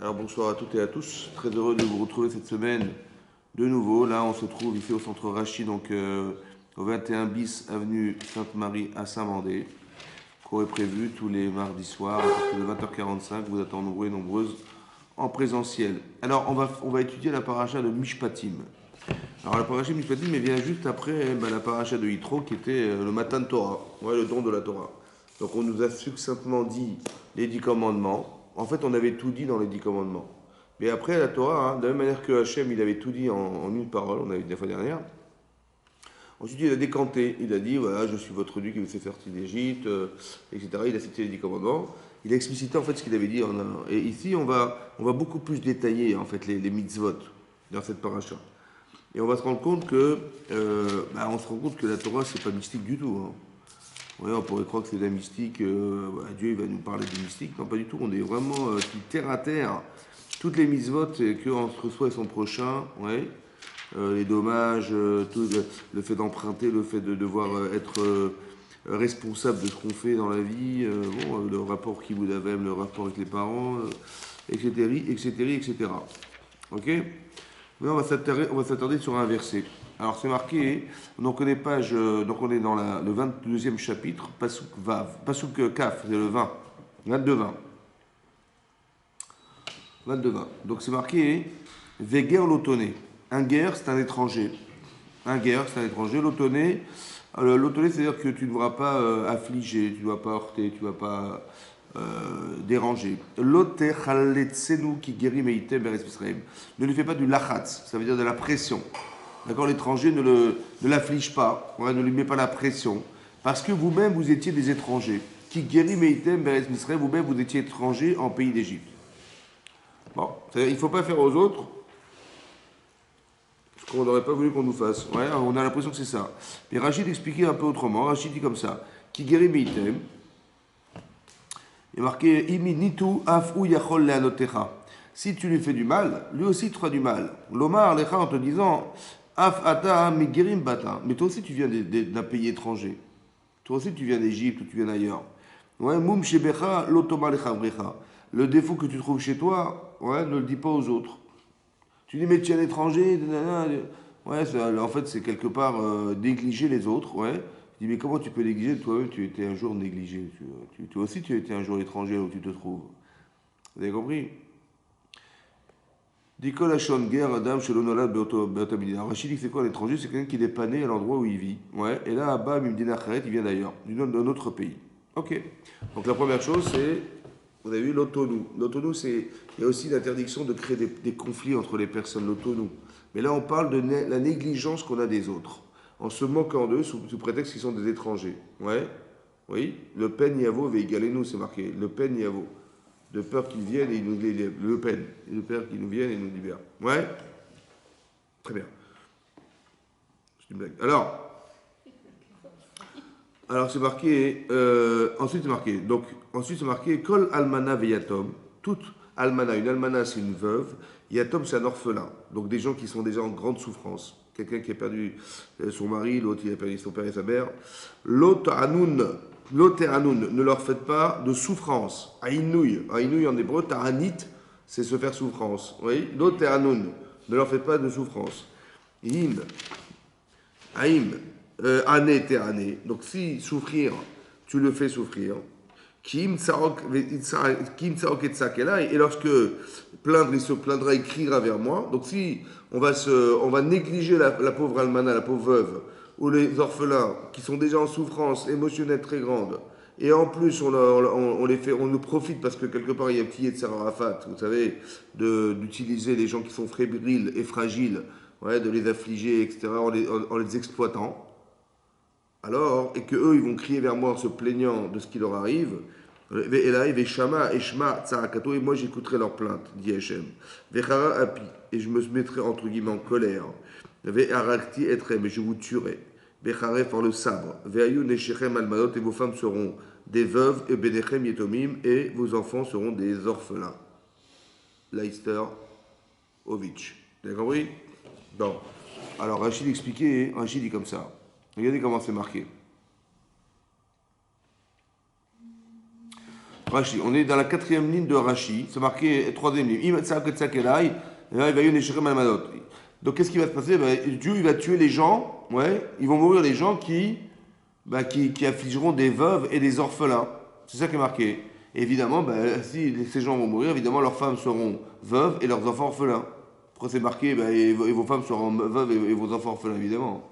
Alors bonsoir à toutes et à tous, très heureux de vous retrouver cette semaine de nouveau. Là on se trouve ici au centre Rachid, donc au 21 bis avenue Sainte-Marie à Saint-Mandé, qu'aurait prévu tous les mardis soirs à partir de 20h45, vous attendez nombreux et nombreuses en présentiel. Alors on va étudier la paracha de Mishpatim. Alors la paracha de Mishpatim elle vient juste après la paracha de Yitro qui était le matin de Torah, ouais, le don de la Torah. Donc on nous a succinctement dit les 10 commandements. En fait, on avait tout dit dans les 10 commandements. Mais après, la Torah, de la même manière que Hachem, il avait tout dit en une parole, on avait dit la fois dernière. Ensuite, il a décanté. Il a dit, voilà, je suis votre Dieu qui vous fait sortir d'Égypte, etc. Il a cité les 10 commandements. Il a explicité en fait ce qu'il avait dit. Et ici, on va beaucoup plus détailler en fait les mitzvot dans cette paracha. Et on va se rendre compte que, on se rend compte que la Torah, c'est pas mystique du tout. Hein. Ouais, on pourrait croire que c'est de la mystique, Dieu il va nous parler de mystique. Non, pas du tout, on est vraiment terre à terre. Toutes les mitzvot, c'est qu'entre soi et son prochain, ouais. Les dommages, tout, le fait d'emprunter, le fait de devoir être responsable de ce qu'on fait dans la vie, le rapport qui vous avait, le rapport avec les parents, etc., etc., etc. Ok. Maintenant, on va s'attarder sur un verset. Alors, c'est marqué, donc on est donc on est dans le 22e chapitre, Pasuk Vav, Pasuk Kaf, c'est le 20, 22-20. 22-20. Donc, c'est marqué, Veger l'autoné. Un guerre, c'est un étranger. Un guerre, c'est un étranger. L'autoné, c'est-à-dire que tu ne devras pas affliger, tu ne dois pas heurter, tu ne vas pas déranger. L'otechaletzenu qui guérit Meïtem Beres Israël. Ne lui fais pas du lachatz, ça veut dire de la pression. D'accord, l'étranger ne l'afflige pas, ouais, ne lui met pas la pression, parce que vous-même vous étiez des étrangers. Qui guérit Meïtem Beres Israël, vous-même vous étiez étrangers en pays d'Égypte. Bon, il ne faut pas faire aux autres ce qu'on n'aurait pas voulu qu'on nous fasse. Ouais, on a l'impression que c'est ça. Mais Rachid expliquait un peu autrement. Rachid dit comme ça. Qui guérit Meïtem. Il est marqué Imi nitu af ou yachol leanotecha. Si tu lui fais du mal, lui aussi te fera du mal. L'omar lecha en te disant af ata migirim bata. Mais toi aussi tu viens d'un pays étranger. Toi aussi tu viens d'Égypte ou tu viens d'ailleurs. Ouais, mum shebecha l'otoma lechavrecha. Le défaut que tu trouves chez toi, ouais, ne le dis pas aux autres. Tu dis mais tu es un étranger, ouais, en fait c'est quelque part négliger les autres, ouais. Je dis mais comment tu peux négliger toi-même, tu étais un jour négligé, toi aussi tu étais un jour étranger où tu te trouves. Vous avez compris? Dikol Hachon, guerre, Adam, Shelonolad, Beotamidina. Rachid dit que c'est quoi l'étranger? C'est quelqu'un qui n'est pas né à l'endroit où il vit. Ouais, et là, Abba, Mimdina Kharet, il vient d'ailleurs, d'un autre pays. Ok. Donc la première chose, c'est, vous avez vu l'autonou. L'autonou, c'est, il y a aussi l'interdiction de créer des conflits entre les personnes, l'autonou. Mais là, on parle de la négligence qu'on a des autres, en se moquant d'eux sous prétexte qu'ils sont des étrangers. Ouais, oui. Le Pen Yavo Veigalenu, c'est marqué. Le Pen Yavo. De peur qu'ils viennent et ils nous libèrent. Le Pen. De peur qu'ils nous viennent et nous libèrent. Ouais. Très bien. C'est une blague. Alors c'est marqué. Ensuite c'est marqué. Donc ensuite c'est marqué Kol Almana Veyatom. Toute Almana. Une Almana c'est une veuve. Yatom c'est un orphelin. Donc des gens qui sont déjà en grande souffrance. Quelqu'un qui a perdu son mari, l'autre il a perdu son père et sa mère. L'autre Hanoun. L'autre Hanoun. Ne leur faites pas de souffrance. Aïnouï. Aïnouï en hébreu. Ta'anit c'est se faire souffrance. Oui. L'autre Hanoun. Ne leur faites pas de souffrance. Im. Aïm, année t'es année. Donc si souffrir, tu le fais souffrir. Kim tsarok et tsakela. Et lorsque plaindre, il se plaindra, il criera vers moi. Donc si on va négliger la pauvre almana, la pauvre veuve, ou les orphelins qui sont déjà en souffrance émotionnelle très grande, et en plus on les fait, on nous profite parce que quelque part il y a un petit Yetzer Arafat, vous savez, d'utiliser les gens qui sont fébriles et fragiles, ouais, de les affliger, etc., en les exploitant. Alors, et que eux, ils vont crier vers moi en se plaignant de ce qui leur arrive. Et là, et Shama, et Shma, Tsarakato, et moi j'écouterai leur plainte, dit Hachem. Vechara api, et je me mettrai entre guillemets en colère. Ve'arakti etrem, et je vous tuerai. Vechare par le sabre. Ve'ayu neshechem almanot, et vos femmes seront des veuves, et benechem yetomim, et vos enfants seront des orphelins. Leister Ovitch. Vous avez compris? Bon. Alors Rachid expliquait, Rachid dit comme ça. Regardez comment c'est marqué. Rashi, on est dans la quatrième ligne de Rashi, c'est marqué troisième ligne. Donc qu'est-ce qui va se passer? Ben, Dieu il va tuer les gens, ouais, ils vont mourir les gens qui affligeront des veuves et des orphelins. C'est ça qui est marqué. Et évidemment, ben, si ces gens vont mourir, évidemment leurs femmes seront veuves et leurs enfants orphelins. Pourquoi c'est marqué ben, et vos femmes seront veuves et vos enfants orphelins, évidemment.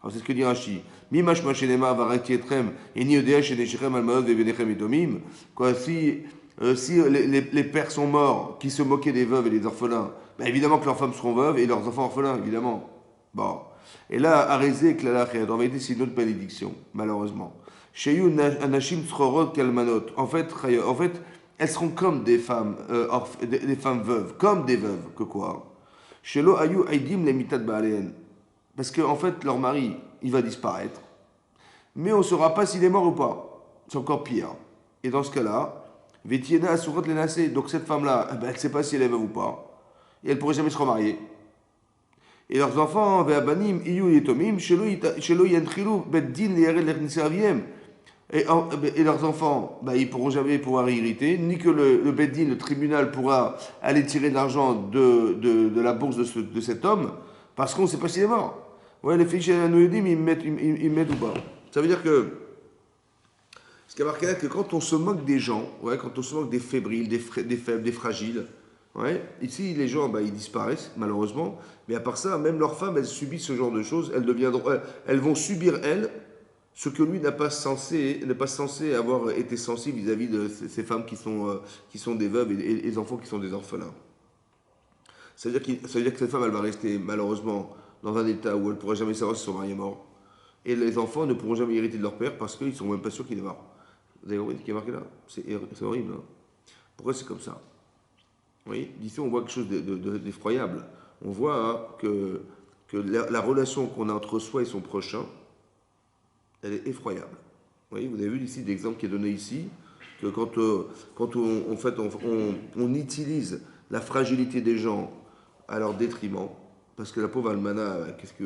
Alors c'est ce que dit Rashi. Mimash machenema varati etrem et ni odea shenechem almaot vebenechem etomim. Quoi, si les pères sont morts, qui se moquaient des veuves et des orphelins, ben évidemment que leurs femmes seront veuves et leurs enfants orphelins, évidemment. Bon. Et là, Arézé et Klalachet, en vérité, c'est une autre bénédiction, malheureusement. Sheyu Anashim Tzrorot Kalmanot. En fait, elles seront comme des femmes, des femmes veuves, comme des veuves, que quoi? Shelo Ayu Aidim Lemitat Baalen. Parce qu'en fait, leur mari, il va disparaître. Mais on ne saura pas s'il est mort ou pas. C'est encore pire. Et dans ce cas-là, Vetiena Asurat Lenase. Donc cette femme-là, elle ne sait pas si elle est veuve ou pas. Et elle ne pourrait jamais se remarier. Et leurs enfants, Ve'abanim, Iyu Yetomim, Shelo Yantchilu, Beddin, Le'ered Lechnisaviem. Et leurs enfants, ils ne pourront jamais pouvoir hériter, ni que le Beddin, le tribunal, pourra aller tirer de l'argent de la bourse de cet homme, parce qu'on ne sait pas s'il est mort. Ouais, les fichiers anonymes, ils mettent ou pas. Ça veut dire que, ce qui a marqué là, que quand on se moque des gens, ouais, quand on se moque des fébriles, des faibles, des fragiles, ouais, ici les gens, ils disparaissent, malheureusement, mais à part ça, même leurs femmes, elles subissent ce genre de choses, elles vont subir, elles, ce que lui n'est pas censé avoir été sensible vis-à-vis de ces femmes qui sont des veuves et les enfants qui sont des orphelins. Ça veut dire que cette femme, elle va rester malheureusement dans un état où elle ne pourra jamais savoir si son mari est mort. Et les enfants ne pourront jamais hériter de leur père parce qu'ils ne sont même pas sûrs qu'il est mort. Vous avez compris ce qui est marqué là? C'est horrible. Hein. Pourquoi c'est comme ça? Oui, d'ici on voit quelque chose d'effroyable. On voit hein, que la relation qu'on a entre soi et son prochain, elle est effroyable. Oui, vous avez vu ici l'exemple qui est donné ici, que quand on utilise la fragilité des gens à leur détriment, parce que la pauvre Almana,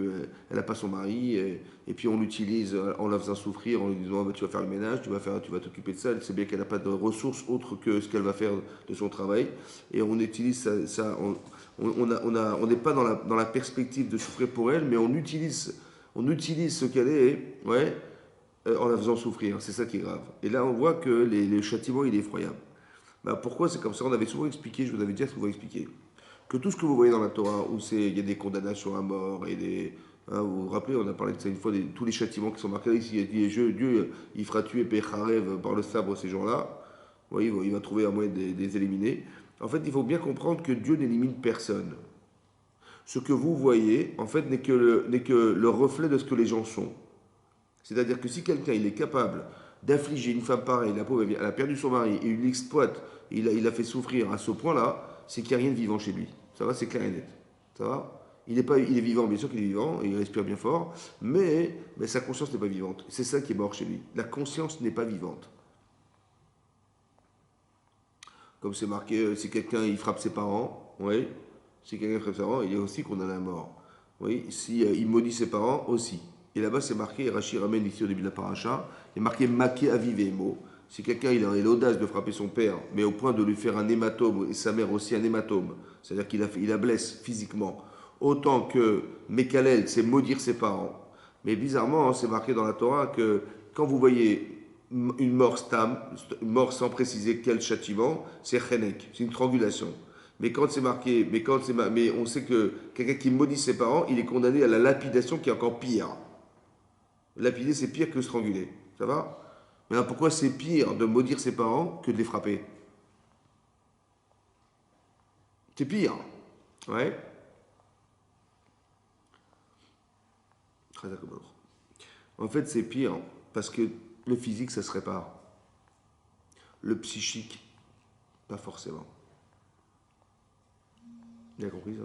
elle n'a pas son mari, et puis on l'utilise en la faisant souffrir, en lui disant tu vas faire le ménage, tu vas t'occuper de ça, elle sait bien qu'elle n'a pas de ressources autres que ce qu'elle va faire de son travail, et on utilise ça on n'est pas dans la perspective de souffrir pour elle, mais on utilise ce qu'elle est, ouais, en la faisant souffrir. C'est ça qui est grave. Et là, on voit que le châtiment, il est effroyable. Pourquoi c'est comme ça? On avait souvent expliqué, je vous avais déjà souvent expliqué, que tout ce que vous voyez dans la Torah, où il y a des condamnations à mort, et vous vous rappelez, on a parlé de ça une fois, tous les châtiments qui sont marqués ici, il a dit Dieu, il fera tuer Pecharev par le sabre ces gens-là. Oui, il va trouver un moyen de les éliminer. En fait, il faut bien comprendre que Dieu n'élimine personne. Ce que vous voyez, en fait, n'est que le reflet de ce que les gens sont. C'est-à-dire que si quelqu'un il est capable d'affliger une femme pareille, la pauvre, elle a perdu son mari, et il l'exploite, il l'a fait souffrir à ce point-là, c'est qu'il n'y a rien de vivant chez lui. Ça va, c'est clair et net. Ça va? Il est vivant, bien sûr qu'il est vivant, et il respire bien fort, mais sa conscience n'est pas vivante. C'est ça qui est mort chez lui. La conscience n'est pas vivante. Comme c'est marqué, si quelqu'un il frappe ses parents, oui, si quelqu'un frappe ses parents, il est aussi condamné à mort. Oui, si il maudit ses parents, aussi. Et là-bas, c'est marqué, Rachid ramène ici au début de la paracha, il est marqué maqué avivemo. Si quelqu'un il a l'audace de frapper son père, mais au point de lui faire un hématome, et sa mère aussi un hématome, c'est-à-dire qu'il la blesse physiquement, autant que Mekalel, c'est maudire ses parents. Mais bizarrement, c'est marqué dans la Torah que quand vous voyez une mort stam, une mort sans préciser quel châtiment, c'est chenek, c'est une strangulation. Mais quand c'est marqué, mais on sait que quelqu'un qui maudit ses parents, il est condamné à la lapidation qui est encore pire. Lapider, c'est pire que stranguler. Ça va? Mais alors pourquoi c'est pire de maudire ses parents que de les frapper? C'est pire. Ouais. Très d'accord. En fait, c'est pire parce que le physique, ça se répare. Le psychique, pas forcément. Vous avez compris ça?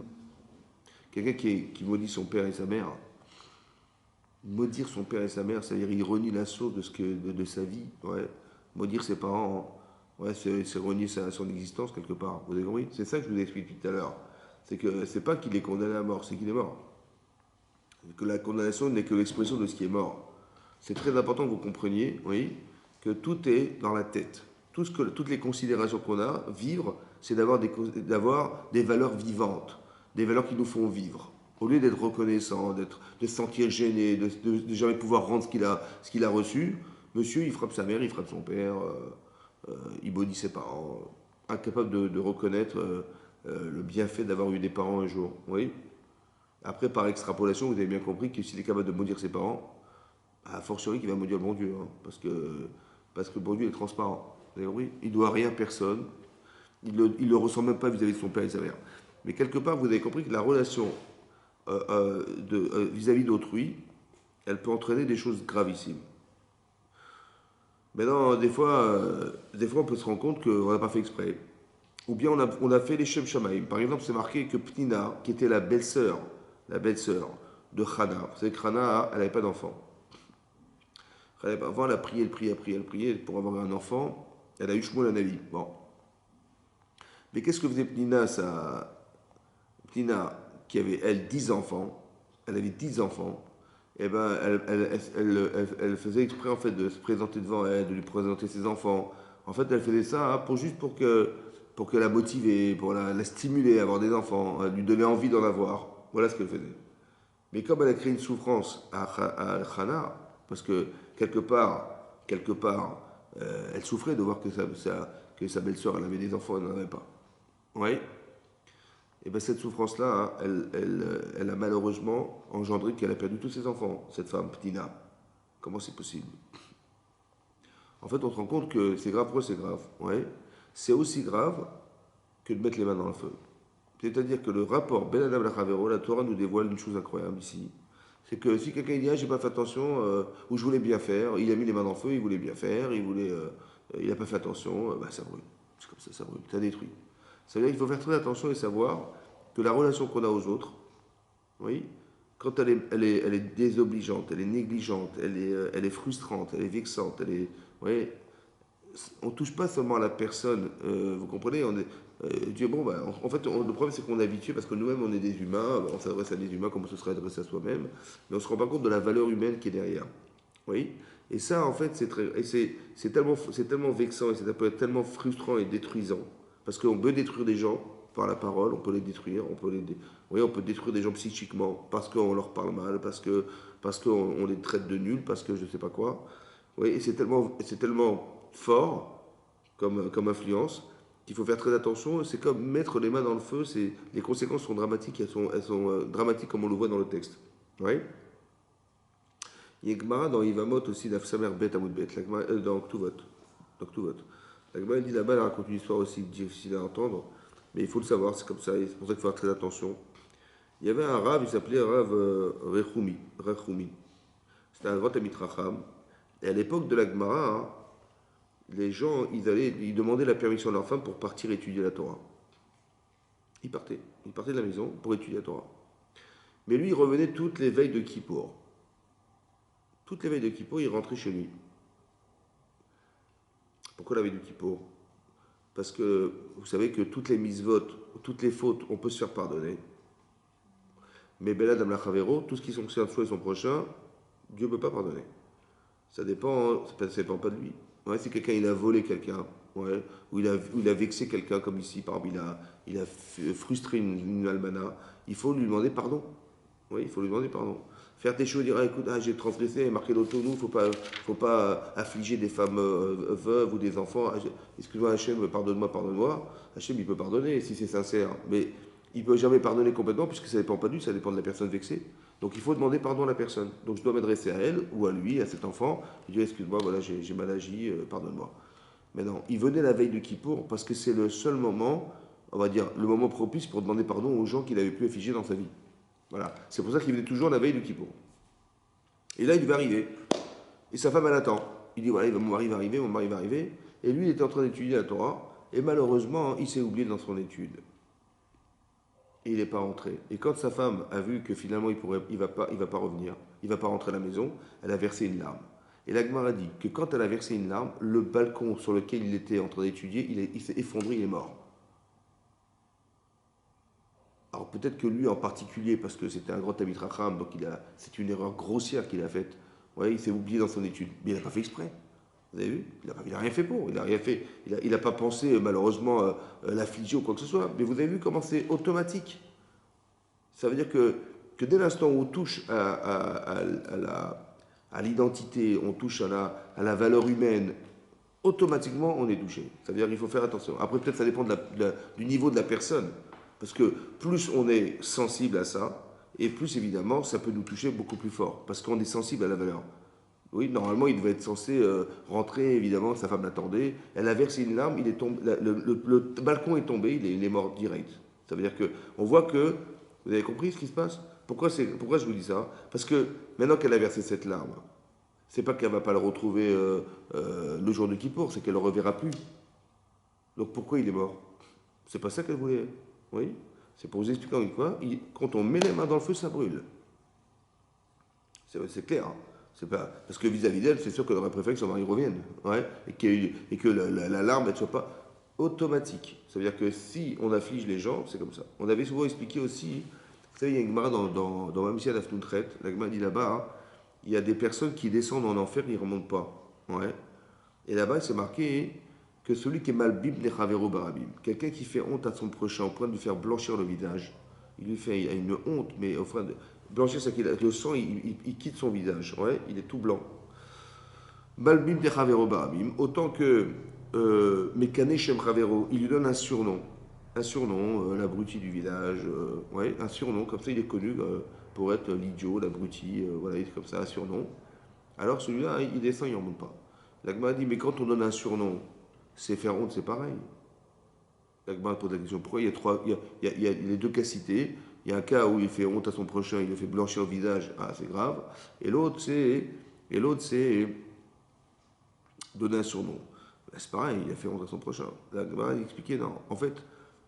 Quelqu'un qui maudit son père et sa mère, maudire son père et sa mère, c'est-à-dire il renie la source de sa vie. Ouais. Maudire ses parents, ouais, c'est renier son existence quelque part. Vous avez compris? C'est ça que je vous ai expliqué tout à l'heure. C'est que c'est pas qu'il est condamné à mort, c'est qu'il est mort. Que la condamnation n'est que l'expression de ce qui est mort. C'est très important que vous compreniez, oui, que tout est dans la tête. toutes les considérations qu'on a, vivre, c'est d'avoir des valeurs vivantes, des valeurs qui nous font vivre. Au lieu d'être reconnaissant, de se sentir gêné, de jamais pouvoir rendre ce qu'il a reçu, monsieur, il frappe sa mère, il frappe son père, il maudit ses parents, incapable de reconnaître le bienfait d'avoir eu des parents un jour. Oui. Après, par extrapolation, vous avez bien compris que s'il est capable de maudire ses parents, a fortiori qu'il va maudire le bon Dieu, hein, parce que le bon Dieu est transparent. Vous avez compris? Il ne doit rien à personne. Il ne le ressent même pas vis-à-vis de son père et de sa mère. Mais quelque part, vous avez compris que la relation vis-à-vis d'autrui, elle peut entraîner des choses gravissimes. Maintenant, des fois, on peut se rendre compte qu'on n'a pas fait exprès. Ou bien on a fait les Shem Shamaim. Par exemple, c'est marqué que Pnina, qui était la belle-sœur de Chana, vous savez que Chana, elle n'avait pas d'enfant. Avant, elle a prié, elle priait pour avoir un enfant. Elle a eu Shmuel Navi. Bon. Mais qu'est-ce que faisait Pnina, Pnina, qui avait, elle, 10 enfants, elle avait 10 enfants, et ben, elle faisait exprès, en fait, de se présenter devant elle, de lui présenter ses enfants. En fait, elle faisait ça, hein, juste pour que la motiver, pour la stimuler à avoir des enfants, à lui donner envie d'en avoir. Voilà ce qu'elle faisait. Mais comme elle a créé une souffrance à Hana, parce que quelque part, elle souffrait de voir que sa belle-sœur, elle avait des enfants, elle n'en avait pas. Oui. Et bien cette souffrance-là, hein, elle a malheureusement engendré qu'elle a perdu tous ses enfants, cette femme, Ptina. Comment c'est possible? En fait, on se rend compte que c'est grave. Pourquoi c'est grave? Ouais. C'est aussi grave que de mettre les mains dans le feu. C'est-à-dire que le rapport Ben Adam Lachavero, la Torah nous dévoile une chose incroyable ici. C'est que si quelqu'un dit, ah, j'ai pas fait attention, ou je voulais bien faire, il a mis les mains dans le feu, il voulait bien faire, il a pas fait attention, bah, ça brûle. C'est comme ça brûle, ça détruit. Ça veut dire qu'il faut faire très attention et savoir que la relation qu'on a aux autres, oui, quand elle est désobligeante, elle est négligente, elle est frustrante, elle est vexante, oui, on ne touche pas seulement à la personne, vous comprenez, Dieu, bon, bah, en fait, le problème c'est qu'on est habitué parce que nous-mêmes on est des humains, on s'adresse à des humains comme on se serait adressé à soi-même, mais on ne se rend pas compte de la valeur humaine qui est derrière. Oui. Et ça, en fait, c'est tellement vexant et ça peut être tellement frustrant et détruisant parce qu'on peut détruire des gens par la parole, on peut les détruire, oui, on peut détruire des gens psychiquement parce qu'on leur parle mal, parce qu'on les traite de nuls, parce que je ne sais pas quoi. Oui, et c'est tellement fort comme influence qu'il faut faire très attention. C'est comme mettre les mains dans le feu. Les conséquences sont dramatiques. Elles sont dramatiques comme on le voit dans le texte. Oui. Il y a Gemara dans Ivamot aussi, d'Afsamer Bet Amoud Bet, dans Ktuvot. La Gemara dit là-bas, elle raconte une histoire aussi difficile à entendre, mais il faut le savoir, c'est comme ça, et c'est pour ça qu'il faut faire très attention. Il y avait un Rav, il s'appelait Rav Rechumi. C'était un grand Amit Racham. Et à l'époque de la Gemara, hein, les gens, ils demandaient la permission de leur femme pour partir étudier la Torah. Ils partaient de la maison pour étudier la Torah. Mais lui, il revenait toutes les veilles de Kippour. Toutes les veilles de Kippour, il rentrait chez lui. Pourquoi la veille de Kippour? Parce que vous savez que toutes les mitzvot, toutes les fautes, on peut se faire pardonner. Mais Belad Amlachavero, tout ce qui concerne soi et son prochain, Dieu ne peut pas pardonner. Ça dépend pas de lui. Ouais, si quelqu'un il a volé quelqu'un, ouais, ou il a vexé quelqu'un, comme ici, par exemple, il a frustré une almana, il faut lui demander pardon. Oui, il faut lui demander pardon. Faire des choses, dire ah, écoute, j'ai transgressé, marqué l'autonou, faut pas affliger des femmes veuves ou des enfants. Excuse-moi, Hachem, pardonne-moi. Hachem, il peut pardonner si c'est sincère, mais il ne peut jamais pardonner complètement puisque ça ne dépend pas de lui, ça dépend de la personne vexée. Donc il faut demander pardon à la personne. Donc je dois m'adresser à elle ou à lui, à cet enfant, et dire excuse-moi, voilà, j'ai mal agi, pardonne-moi. Mais non, il venait la veille de Kippour parce que c'est le seul moment, on va dire, le moment propice pour demander pardon aux gens qu'il avait pu affliger dans sa vie. Voilà. C'est pour ça qu'il venait toujours la veille de Kippour. Et là, il devait arriver. Et sa femme, elle attend. Il dit voilà, mon mari va arriver. Et lui, il était en train d'étudier la Torah. Et malheureusement, il s'est oublié dans son étude. Et il n'est pas rentré. Et quand sa femme a vu que finalement, il va pas revenir, il va pas rentrer à la maison, elle a versé une larme. Et la Gemara dit que quand elle a versé une larme, le balcon sur lequel il était en train d'étudier, il s'est effondré, il est mort. Alors peut-être que lui en particulier, parce que c'était un grand Talmid Chacham, donc c'est une erreur grossière qu'il a faite. Ouais, il s'est oublié dans son étude, mais il n'a pas fait exprès. Vous avez vu? Il n'a rien fait pour, il n'a rien fait. Il n'a pas pensé malheureusement l'affliger ou quoi que ce soit. Mais vous avez vu comment c'est automatique. Ça veut dire que dès l'instant où on touche à l'identité, on touche à la valeur humaine, automatiquement on est touché. Ça veut dire qu'il faut faire attention. Après peut-être ça dépend du niveau de la personne. Parce que plus on est sensible à ça, et plus évidemment ça peut nous toucher beaucoup plus fort. Parce qu'on est sensible à la valeur. Oui, normalement, il devait être censé rentrer, évidemment, sa femme l'attendait. Elle a versé une larme, il est tombé, le balcon est tombé, il est mort direct. Ça veut dire que on voit que, vous avez compris ce qui se passe? Pourquoi je vous dis ça? Parce que maintenant qu'elle a versé cette larme, c'est pas qu'elle va pas le retrouver le jour de Kippour, c'est qu'elle le reverra plus. Donc pourquoi il est mort? C'est pas ça qu'elle voulait. Oui, c'est pour vous expliquer encore une fois, quand on met les mains dans le feu, ça brûle. C'est clair. Hein. C'est pas, parce que vis-à-vis d'elle, c'est sûr qu'elle aurait préféré que son mari revienne. Ouais, et que la larme ne soit pas automatique. Ça veut dire que si on afflige les gens, c'est comme ça. On avait souvent expliqué aussi, vous savez, il y a une Gemara dans Mamsia Dafnoutret, la Gemara dit là-bas, hein, il y a des personnes qui descendent en enfer, ils ne remontent pas. Ouais. Et là-bas, c'est marqué que celui qui est malbib nechavero barabim, quelqu'un qui fait honte à son prochain au point de lui faire blanchir le visage, il lui fait une honte, mais au point de blanchir, c'est que le sang, il quitte son visage, ouais, il est tout blanc. Malbib nechavero barabim, autant que Mekane Shem Chavero, il lui donne un surnom, l'abruti du village, ouais, un surnom, comme ça il est connu pour être l'idiot, l'abruti, voilà, il est comme ça, un surnom. Alors celui-là, il descend, il n'en monte pas. L'Agma dit, mais quand on donne un surnom, c'est faire honte, c'est pareil. L'Agma pose la question, pourquoi il y a les deux cas cités. Il y a un cas où il fait honte à son prochain, il le fait blanchir le visage, ah c'est grave. Et l'autre c'est donner un surnom. Ben, c'est pareil, il a fait honte à son prochain. L'Agma a expliqué, non, en fait,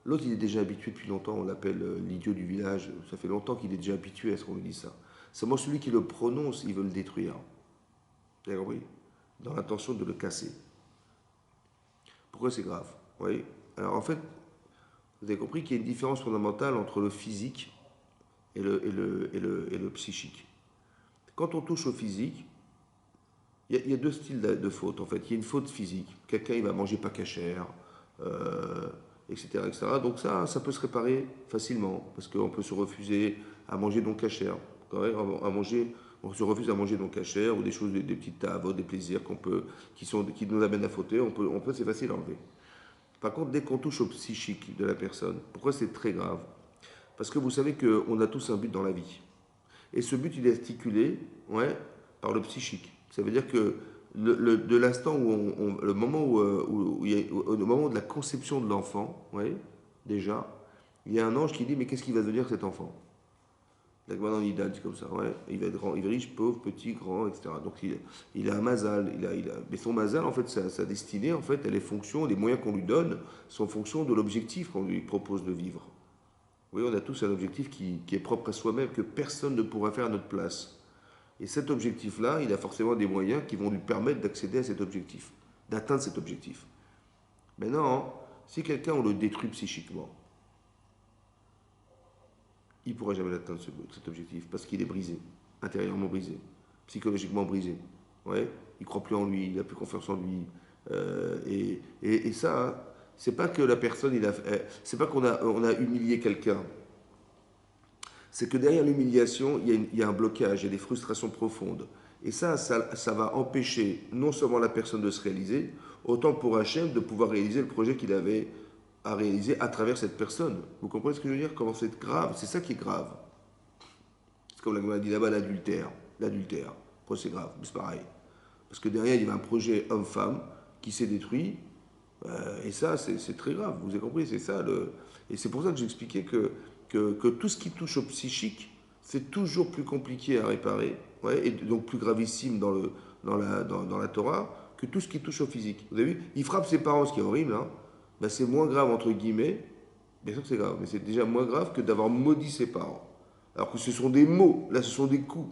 l'autre il est déjà habitué depuis longtemps, on l'appelle l'idiot du village, ça fait longtemps qu'il est déjà habitué à ce qu'on lui dit ça. C'est moi celui qui le prononce, il veut le détruire. Vous avez compris? Dans l'intention de le casser. Pourquoi c'est grave? Oui. Alors en fait, vous avez compris qu'il y a une différence fondamentale entre le physique et le psychique. Quand on touche au physique, il y a deux styles de faute en fait. Il y a une faute physique. Quelqu'un il va manger pas cachère, etc., etc. Donc ça peut se réparer facilement parce qu'on peut se refuser à manger non cachère, à manger. On se refuse à manger non cachère ou des choses, des petites tables, des plaisirs qui nous amènent à fauter, c'est facile à enlever. Par contre, dès qu'on touche au psychique de la personne, pourquoi c'est très grave? Parce que vous savez qu'on a tous un but dans la vie. Et ce but, il est articulé, ouais, par le psychique. Ça veut dire que de l'instant le moment au moment de la conception de l'enfant, ouais, déjà, il y a un ange qui dit mais qu'est-ce qui va devenir cet enfant? D'accord, dans l'idéal, c'est comme ça. Ouais. Il va être grand, il est riche, pauvre, petit, grand, etc. Donc il a un mazal. Mais son mazal, en fait, sa destinée, en fait, elle est fonction, les moyens qu'on lui donne sont fonction de l'objectif qu'on lui propose de vivre. Oui, on a tous un objectif qui est propre à soi-même, que personne ne pourra faire à notre place. Et cet objectif-là, il a forcément des moyens qui vont lui permettre d'accéder à cet objectif, d'atteindre cet objectif. Maintenant, si quelqu'un, on le détruit psychiquement, il ne pourra jamais atteindre cet objectif parce qu'il est brisé, intérieurement brisé, psychologiquement brisé. Ouais, il ne croit plus en lui, il n'a plus confiance en lui. Et ça, c'est pas que la personne, c'est pas qu'on a humilié quelqu'un. C'est que derrière l'humiliation, il y a un blocage, il y a des frustrations profondes. Et ça va empêcher non seulement la personne de se réaliser, autant pour Hachem de pouvoir réaliser le projet qu'il avait à réaliser à travers cette personne. Vous comprenez ce que je veux dire? Comment c'est grave? C'est ça qui est grave. C'est comme la Gemara dit là-bas, l'adultère. L'adultère. Pourquoi c'est grave? C'est pareil. Parce que derrière, il y avait un projet homme-femme qui s'est détruit. Et ça, c'est très grave. Vous avez compris? C'est ça. Et c'est pour ça que j'expliquais que tout ce qui touche au psychique, c'est toujours plus compliqué à réparer. Ouais, et donc plus gravissime dans la Torah que tout ce qui touche au physique. Vous avez vu? Il frappe ses parents, ce qui est horrible, hein. Ben c'est moins grave, entre guillemets, bien sûr que c'est grave, mais c'est déjà moins grave que d'avoir maudit ses parents. Alors que ce sont des mots, là ce sont des coups.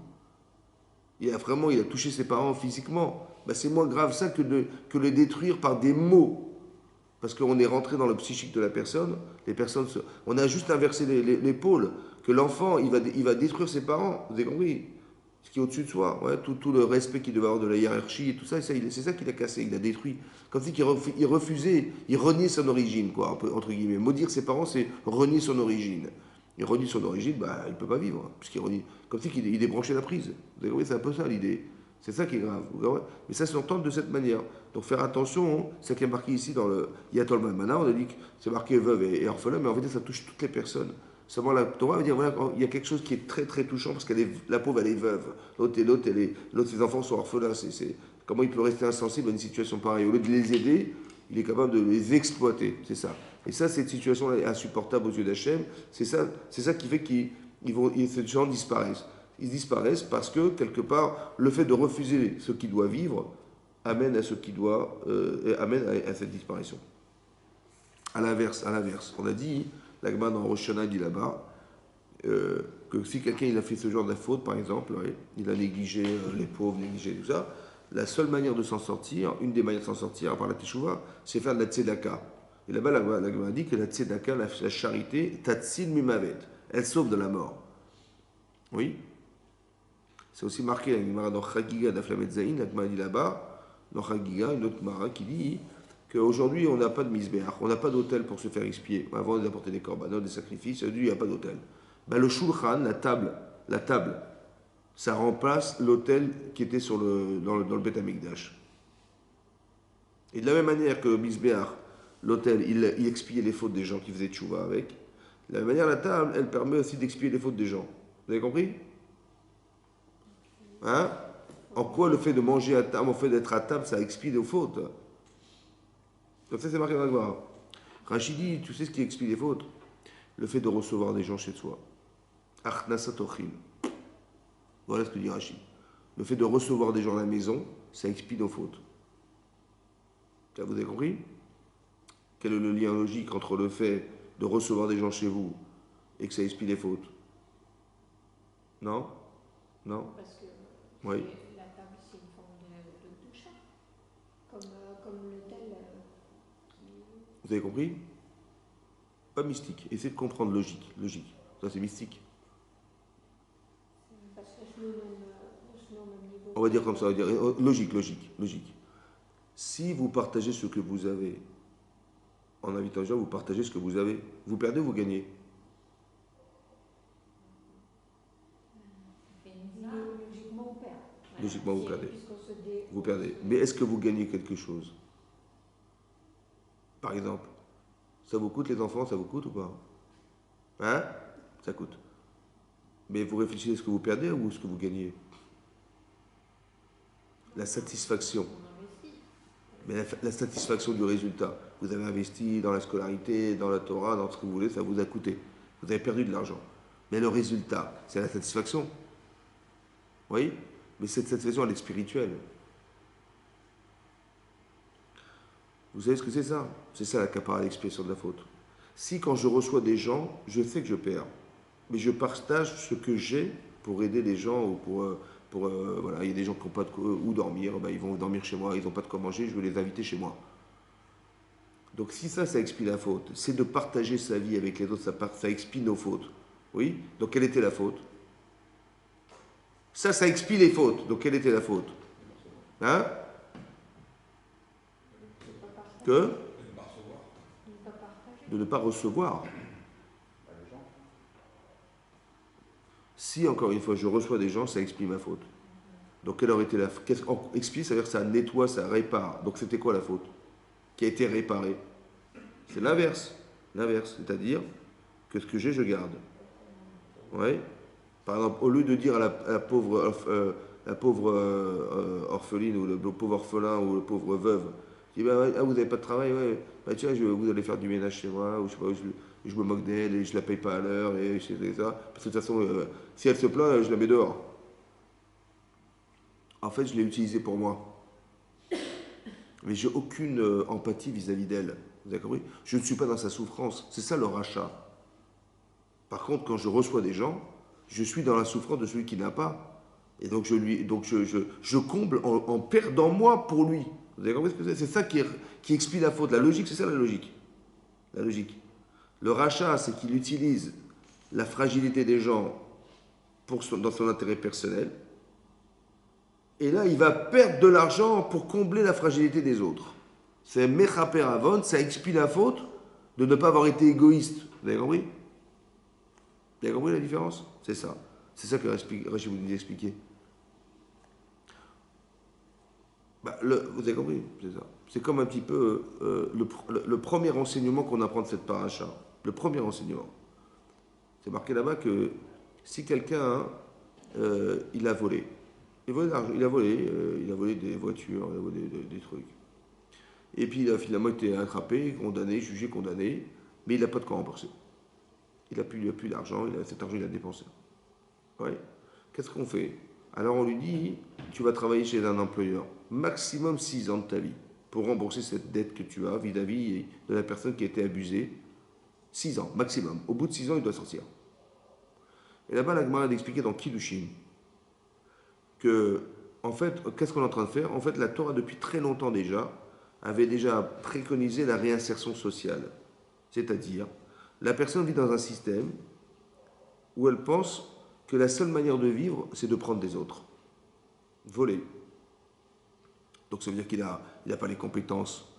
Il a touché ses parents physiquement. Ben c'est moins grave ça que le détruire par des mots. Parce qu'on est rentré dans le psychique de la personne, on a juste inversé les pôles, que l'enfant, il va détruire ses parents, vous avez compris? ce qui est au-dessus de soi, ouais, tout le respect qu'il devait avoir de la hiérarchie et tout ça, c'est ça qu'il a cassé, il a détruit. Comme si il refusait, il reniait son origine, quoi, entre guillemets. Maudire ses parents, c'est renier son origine. Il renie son origine, bah, il ne peut pas vivre, puisqu'il renie. Comme si il débranchait la prise. Vous avez compris, c'est un peu ça l'idée. C'est ça qui est grave. Mais ça s'entend de cette manière. Donc faire attention, hein, c'est ce qui est marqué ici dans le Yatol Mana, on a dit que c'est marqué veuve et orphelin, mais en fait ça touche toutes les personnes. Seulement la Torah veut dire, voilà, il y a quelque chose qui est très très touchant parce la pauvre elle est veuve. L'autre ses enfants sont orphelins. Comment il peut rester insensible à une situation pareille? Au lieu de les aider, il est capable de les exploiter. C'est ça. Et ça, cette situation est insupportable aux yeux d'Hachem. C'est ça qui fait ces gens disparaissent. Ils disparaissent parce que, quelque part, le fait de refuser ce qui doit vivre amène à amène à cette disparition. À l'inverse, on a dit, l'Agma dans Rosh Hashanah dit là-bas, que si quelqu'un il a fait ce genre de faute, par exemple, ouais, il a négligé les pauvres, négligé tout ça, la seule manière de s'en sortir, une des manières de s'en sortir, par la Teshuvah, c'est faire de la Tzedaka. Et là-bas, l'Agma dit que la Tzedaka, la charité, Tatsil Mimavet, elle sauve de la mort. Oui. C'est aussi marqué dans Chagiga d'Aflamet Zayin, l'Agma dit là-bas, dans Chagiga, une autre Mara qui dit qu'aujourd'hui, on n'a pas de misbéach, on n'a pas d'autel pour se faire expier. Avant d'apporter des corbanotes, des sacrifices, aujourd'hui, il n'y a pas d'autel. Ben, le shulchan, la table, ça remplace l'autel qui était dans le Beth Amikdash. Et de la même manière que le misbéach, l'autel, il expiait les fautes des gens qui faisaient tchouva avec, de la même manière, la table, elle permet aussi d'expier les fautes des gens. Vous avez compris? Hein? En quoi le fait de manger à table, le fait d'être à table, ça expie les fautes? Donc ça, c'est marqué dans la Gemara. Rachid dit, tu sais ce qui expie les fautes? Le fait de recevoir des gens chez soi. Achnasatochim. Voilà ce que dit Rachid. Le fait de recevoir des gens à la maison, ça expie nos fautes. Vous avez compris? Quel est le lien logique entre le fait de recevoir des gens chez vous et que ça expie les fautes? Non? Non? Parce que oui. la table, c'est une forme de doucha. Comme l'autel. Vous avez compris? Pas mystique. Essayez de comprendre logique. Ça, c'est mystique. Parce que je me mets au même niveau. On va dire comme ça, on va dire logique. Si vous partagez ce que vous avez, en invitant les gens, vous partagez ce que vous avez. Vous perdez ou vous gagnez? Logiquement, on perd. Logiquement, vous perdez. Vous perdez. Mais est-ce que vous gagnez quelque chose? Par exemple, ça vous coûte les enfants, ça vous coûte ou pas? Hein? Ça coûte. Mais vous réfléchissez à ce que vous perdez ou ce que vous gagnez? La satisfaction. Mais la satisfaction du résultat. Vous avez investi dans la scolarité, dans la Torah, dans ce que vous voulez, ça vous a coûté. Vous avez perdu de l'argent. Mais le résultat, c'est la satisfaction. Vous voyez? Mais cette satisfaction, elle est spirituelle. Vous savez ce que c'est ça? C'est ça la capara l'expiation de la faute. Si quand je reçois des gens, je sais que je perds, mais je partage ce que j'ai pour aider les gens ou voilà, il y a des gens qui n'ont pas où dormir, ben ils vont dormir chez moi, ils n'ont pas de quoi manger, je vais les inviter chez moi. Donc si ça expie la faute, c'est de partager sa vie avec les autres, ça expie nos fautes. Oui? Donc quelle était la faute? Ça expie les fautes. Donc quelle était la faute? Hein? Que? De ne pas recevoir. Si, encore une fois, je reçois des gens, ça explie ma faute. Donc, quelle aurait été la faute? Explie, ça veut dire que ça nettoie, ça répare. Donc, c'était quoi la faute qui a été réparée? C'est l'inverse. L'inverse, c'est-à-dire que ce que j'ai, je garde. Ouais. Par exemple, au lieu de dire à la pauvre orpheline ou le pauvre orphelin ou le pauvre veuve, qui dit, bah, vous n'avez pas de travail, ouais. Bah, tiens, vous allez faire du ménage chez moi, ou je sais pas, je me moque d'elle et je la paye pas à l'heure, et ça. Parce que de toute façon, si elle se plaint, je la mets dehors. En fait, je l'ai utilisée pour moi. Mais j'ai aucune empathie vis-à-vis d'elle. Vous avez compris? Je ne suis pas dans sa souffrance. C'est ça le rachat. Par contre, quand je reçois des gens, je suis dans la souffrance de celui qui n'a pas. Et donc, je comble en perdant moi pour lui. Vous avez compris ce que c'est? C'est ça qui explique la faute. La logique, c'est ça la logique. La logique. Le rachat, c'est qu'il utilise la fragilité des gens dans son intérêt personnel. Et là, il va perdre de l'argent pour combler la fragilité des autres. C'est mechaper avon, ça expie la faute de ne pas avoir été égoïste. Vous avez compris? Vous avez compris la différence? C'est ça. C'est ça que Rachid vous dit expliquer. Bah, vous avez compris? C'est ça. C'est comme un petit peu le premier enseignement qu'on apprend de cette paracha. Le premier enseignement. C'est marqué là-bas que si quelqu'un, il a volé, il a volé des voitures, il a volé des trucs. Et puis il a finalement été attrapé, condamné, jugé, condamné, mais il n'a pas de quoi rembourser. Il n'a plus d'argent, cet argent il a dépensé. Ouais. Qu'est-ce qu'on fait? Alors on lui dit, tu vas travailler chez un employeur, maximum 6 ans de ta vie, pour rembourser cette dette que tu as vis-à-vis de la personne qui a été abusée. 6 ans, maximum. Au bout de 6 ans, il doit sortir. Et là-bas, la Gemara a expliqué dans Kiddushin que, en fait, qu'est-ce qu'on est en train de faire? En fait, la Torah, depuis très longtemps déjà, avait déjà préconisé la réinsertion sociale. C'est-à-dire, la personne vit dans un système où elle pense que la seule manière de vivre, c'est de prendre des autres. Voler. Donc ça veut dire qu'il n'a pas les compétences,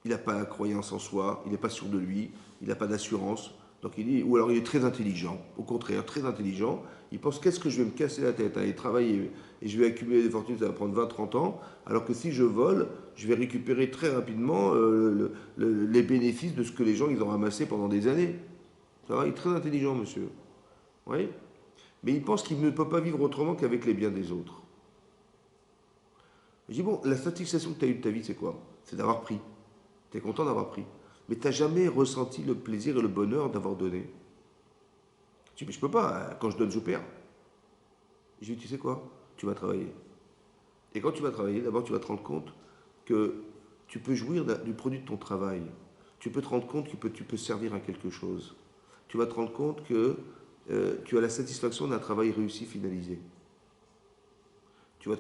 il n'a pas la croyance en soi, il n'est pas sûr de lui, il n'a pas d'assurance. Donc il dit, ou alors il est très intelligent, au contraire, très intelligent. Il pense, qu'est-ce que je vais me casser la tête, aller travailler et je vais accumuler des fortunes, ça va prendre 20-30 ans, alors que si je vole, je vais récupérer très rapidement les bénéfices de ce que les gens ils ont ramassé pendant des années. Ça va, il est très intelligent, monsieur. Oui. Mais il pense qu'il ne peut pas vivre autrement qu'avec les biens des autres. Je dis, bon, la satisfaction que tu as eue de ta vie, c'est quoi? C'est d'avoir pris. Tu es content d'avoir pris. Mais tu n'as jamais ressenti le plaisir et le bonheur d'avoir donné. Je dis, mais je peux pas, quand je donne, je perds. Je dis, tu sais quoi? Tu vas travailler. Et quand tu vas travailler, d'abord, tu vas te rendre compte que tu peux jouir du produit de ton travail. Tu peux te rendre compte que tu peux servir à quelque chose. Tu vas te rendre compte que tu as la satisfaction d'un travail réussi, finalisé. Tu vas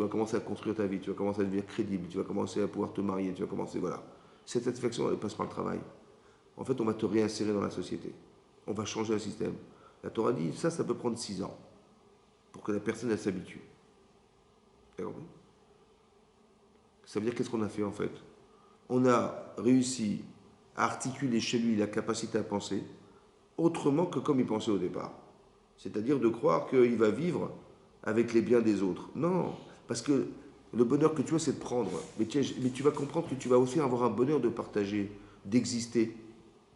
commencer à construire ta vie, tu vas commencer à devenir crédible, tu vas commencer à pouvoir te marier, tu vas commencer, voilà. Cette satisfaction, elle passe par le travail. En fait, on va te réinsérer dans la société. On va changer un système. La Torah dit, ça peut prendre 6 ans pour que la personne, elle s'habitue. Ça veut dire qu'est-ce qu'on a fait en fait? On a réussi à articuler chez lui la capacité à penser autrement que comme il pensait au départ. C'est-à-dire de croire qu'il va vivre avec les biens des autres. Non, parce que le bonheur que tu as, c'est de prendre. Mais tu vas comprendre que tu vas aussi avoir un bonheur de partager, d'exister.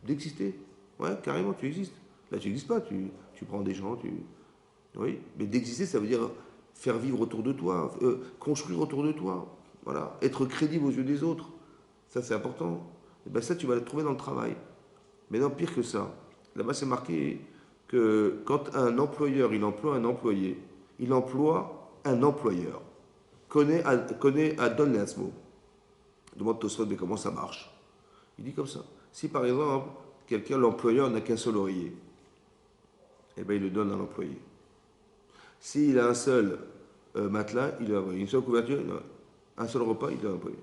D'exister. Ouais, carrément, tu existes. Là, tu n'existes pas, tu prends des gens, oui, mais d'exister, ça veut dire faire vivre autour de toi, construire autour de toi. Voilà, être crédible aux yeux des autres. Ça, c'est important. Et bien ça, tu vas le trouver dans le travail. Mais non, pire que ça. Là-bas, c'est marqué que quand un employeur, il emploie un employé, il emploie un employeur. Connaît Adon Leatzmo. Demande Tosfot, mais comment ça marche? Il dit comme ça. Si par exemple, l'employeur n'a qu'un seul oreiller, eh bien il le donne à l'employé. S'il a un seul matelas, il a une seule couverture, un seul repas, il doit à l'employé.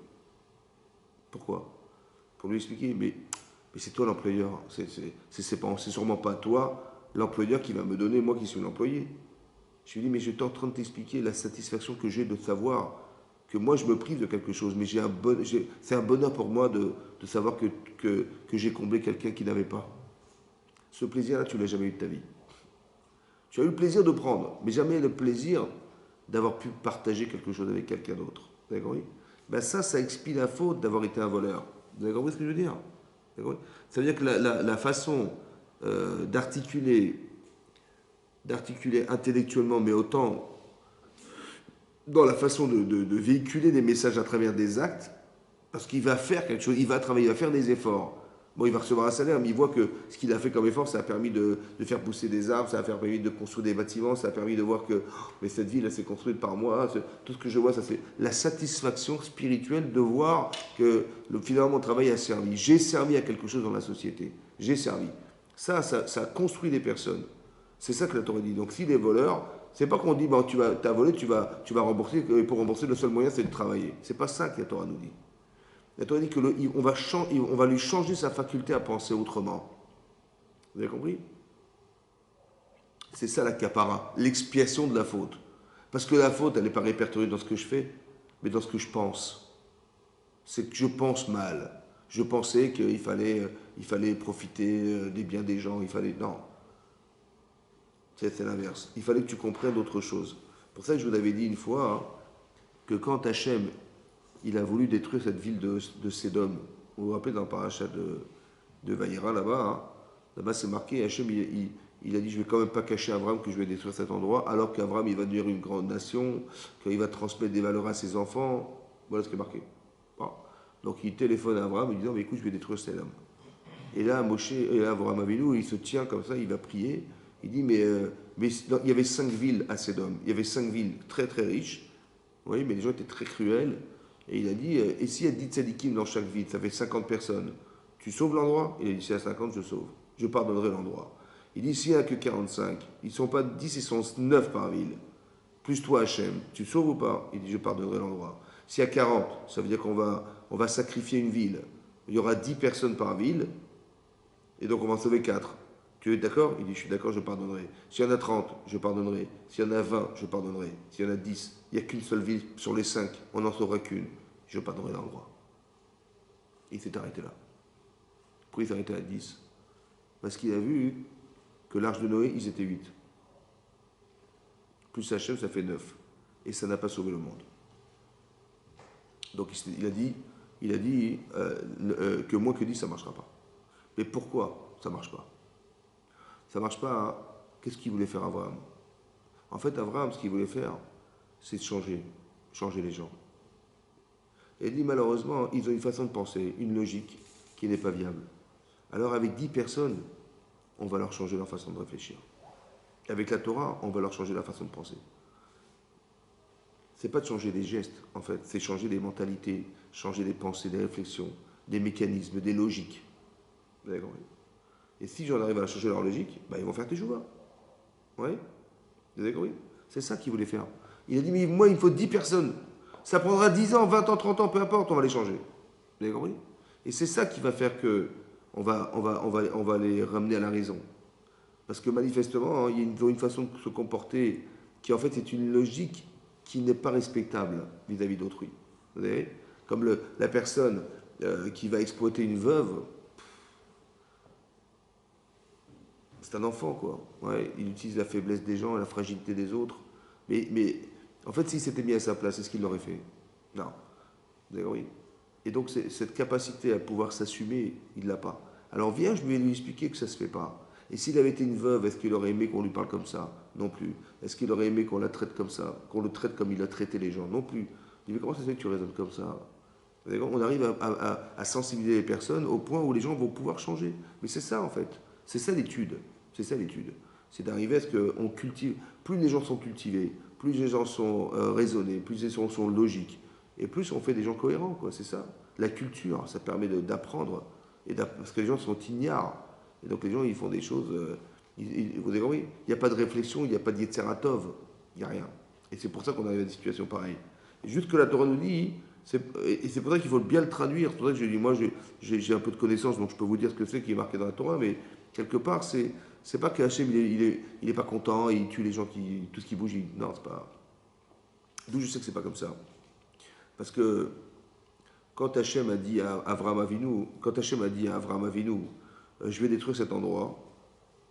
Pourquoi? Pour lui expliquer, mais c'est toi l'employeur, c'est sûrement pas toi l'employeur qui va me donner, moi qui suis l'employé. Je lui dis, mais je suis en train de t'expliquer la satisfaction que j'ai de savoir que moi je me prive de quelque chose, mais c'est un bonheur pour moi de savoir que j'ai comblé quelqu'un qui n'avait pas. Ce plaisir-là, tu ne l'as jamais eu de ta vie. Tu as eu le plaisir de prendre, mais jamais le plaisir d'avoir pu partager quelque chose avec quelqu'un d'autre. Vous avez compris? Ben ça expie la faute d'avoir été un voleur. Vous avez compris ce que je veux dire? Ça veut dire que la façon d'articuler intellectuellement, mais autant dans la façon de véhiculer des messages à travers des actes, parce qu'il va faire quelque chose, il va travailler, il va faire des efforts. Bon, il va recevoir un salaire, mais il voit que ce qu'il a fait comme effort, ça a permis de faire pousser des arbres, ça a permis de construire des bâtiments, ça a permis de voir que mais cette ville, elle s'est construite par moi. Tout ce que je vois, ça c'est la satisfaction spirituelle de voir que finalement mon travail a servi. J'ai servi à quelque chose dans la société. J'ai servi. Ça construit des personnes. C'est ça que la Torah dit. Donc si les voleurs, c'est pas qu'on dit, bon, tu as volé, tu vas rembourser, et pour rembourser, le seul moyen c'est de travailler. C'est pas ça que la Torah nous dit. La Torah dit qu'on va lui changer sa faculté à penser autrement. Vous avez compris? C'est ça la kapara, l'expiation de la faute. Parce que la faute, elle n'est pas répertoriée dans ce que je fais, mais dans ce que je pense. C'est que je pense mal. Je pensais qu'il fallait profiter des biens des gens, il fallait... Non, c'est l'inverse. Il fallait que tu comprennes autre chose. Pour ça que je vous avais dit une fois hein, que quand Hachem, il a voulu détruire cette ville de Sédom, vous vous rappelez dans le parachat de Vaïra là-bas, hein, là-bas c'est marqué, Hachem il a dit je vais quand même pas cacher à Abraham que je vais détruire cet endroit, alors qu'Abraham il va devenir une grande nation, qu'il va transmettre des valeurs à ses enfants. Voilà ce qui est marqué. Bon. Donc il téléphone à Abraham, il dit non mais écoute je vais détruire Sédom. Et là Abraham Avinu, il se tient comme ça, il va prier. Il dit mais il y avait 5 villes à Sédom, il y avait 5 villes très très riches, oui, mais les gens étaient très cruels. Et il a dit, et s'il y a 10 tzadikim dans chaque ville, ça fait 50 personnes, tu sauves l'endroit? Il a dit, s'il y a 50, je sauve. Je pardonnerai l'endroit. Il dit, s'il n'y a que 45, ils ne sont pas 10, ils sont 9 par ville. Plus toi, Hachem, tu sauves ou pas? Il dit, je pardonnerai l'endroit. S'il y a 40, ça veut dire qu'on va sacrifier une ville. Il y aura 10 personnes par ville, et donc on va en sauver 4. Tu es d'accord? Il dit, je suis d'accord, je pardonnerai. S'il y en a 30, je pardonnerai. S'il y en a 20, je pardonnerai. S'il y en a 10, il n'y a qu'une seule ville sur les 5, on n'en saura qu'une. Je pardonnerai l'endroit. Il s'est arrêté là. Pourquoi il s'est arrêté à 10? Parce qu'il a vu que l'arche de Noé, ils étaient 8. Plus Hachem, ça fait 9. Et ça n'a pas sauvé le monde. Donc il a dit que moins que 10, ça ne marchera pas. Mais pourquoi ça ne marche pas? Ça ne marche pas. Hein. Qu'est-ce qu'il voulait faire Abraham? En fait, Abraham, ce qu'il voulait faire, c'est de changer les gens. Et il dit malheureusement, ils ont une façon de penser, une logique qui n'est pas viable. Alors avec 10 personnes, on va leur changer leur façon de réfléchir. Avec la Torah, on va leur changer la façon de penser. C'est pas de changer des gestes, en fait, c'est changer des mentalités, changer des pensées, des réflexions, des mécanismes, des logiques. Vous avez compris? Et si j'en arrive à changer leur logique, bah, ils vont faire teshuva. Oui? Vous avez compris? C'est ça qu'il voulait faire. Il a dit, mais moi, il me faut 10 personnes. Ça prendra 10 ans, 20 ans, 30 ans, peu importe, on va les changer. Vous avez compris? Et c'est ça qui va faire que on va les ramener à la raison. Parce que manifestement, hein, ils ont une façon de se comporter qui en fait est une logique qui n'est pas respectable vis-à-vis d'autrui. Vous savez? Comme la personne qui va exploiter une veuve, c'est un enfant, quoi. Ouais, il utilise la faiblesse des gens et la fragilité des autres. Mais en fait, s'il s'était mis à sa place, est-ce qu'il l'aurait fait? Non. Vous avez compris? Et donc, cette capacité à pouvoir s'assumer, il ne l'a pas. Alors, viens, je vais lui expliquer que ça ne se fait pas. Et s'il avait été une veuve, est-ce qu'il aurait aimé qu'on lui parle comme ça? Non plus. Est-ce qu'il aurait aimé qu'on la traite comme ça? Qu'on le traite comme il a traité les gens? Non plus. Il dit, mais comment ça se fait que tu raisonnes comme ça? On arrive à sensibiliser les personnes au point où les gens vont pouvoir changer. Mais c'est ça, en fait. C'est ça l'étude. C'est ça l'étude. C'est d'arriver à ce qu'on cultive. Plus les gens sont cultivés, plus les gens sont raisonnés, plus les gens sont logiques, et plus on fait des gens cohérents, quoi. C'est ça. La culture, ça permet d'apprendre. Parce que les gens sont ignares. Et donc les gens, ils font des choses. Vous avez compris? Il n'y a pas de réflexion, il n'y a pas de Yetzeratov. Il n'y a rien. Et c'est pour ça qu'on arrive à des situations pareilles. Et juste que la Torah nous dit, et c'est pour ça qu'il faut bien le traduire. C'est pour ça que je dis, moi, j'ai un peu de connaissances, donc je peux vous dire ce que c'est qui est marqué dans la Torah, mais quelque part, c'est pas que Hachem, il est pas content, il tue les gens, tout ce qui bouge. Non, c'est pas. D'où je sais que c'est pas comme ça. Parce que quand Hachem a dit à Avraham Avinu, je vais détruire cet endroit,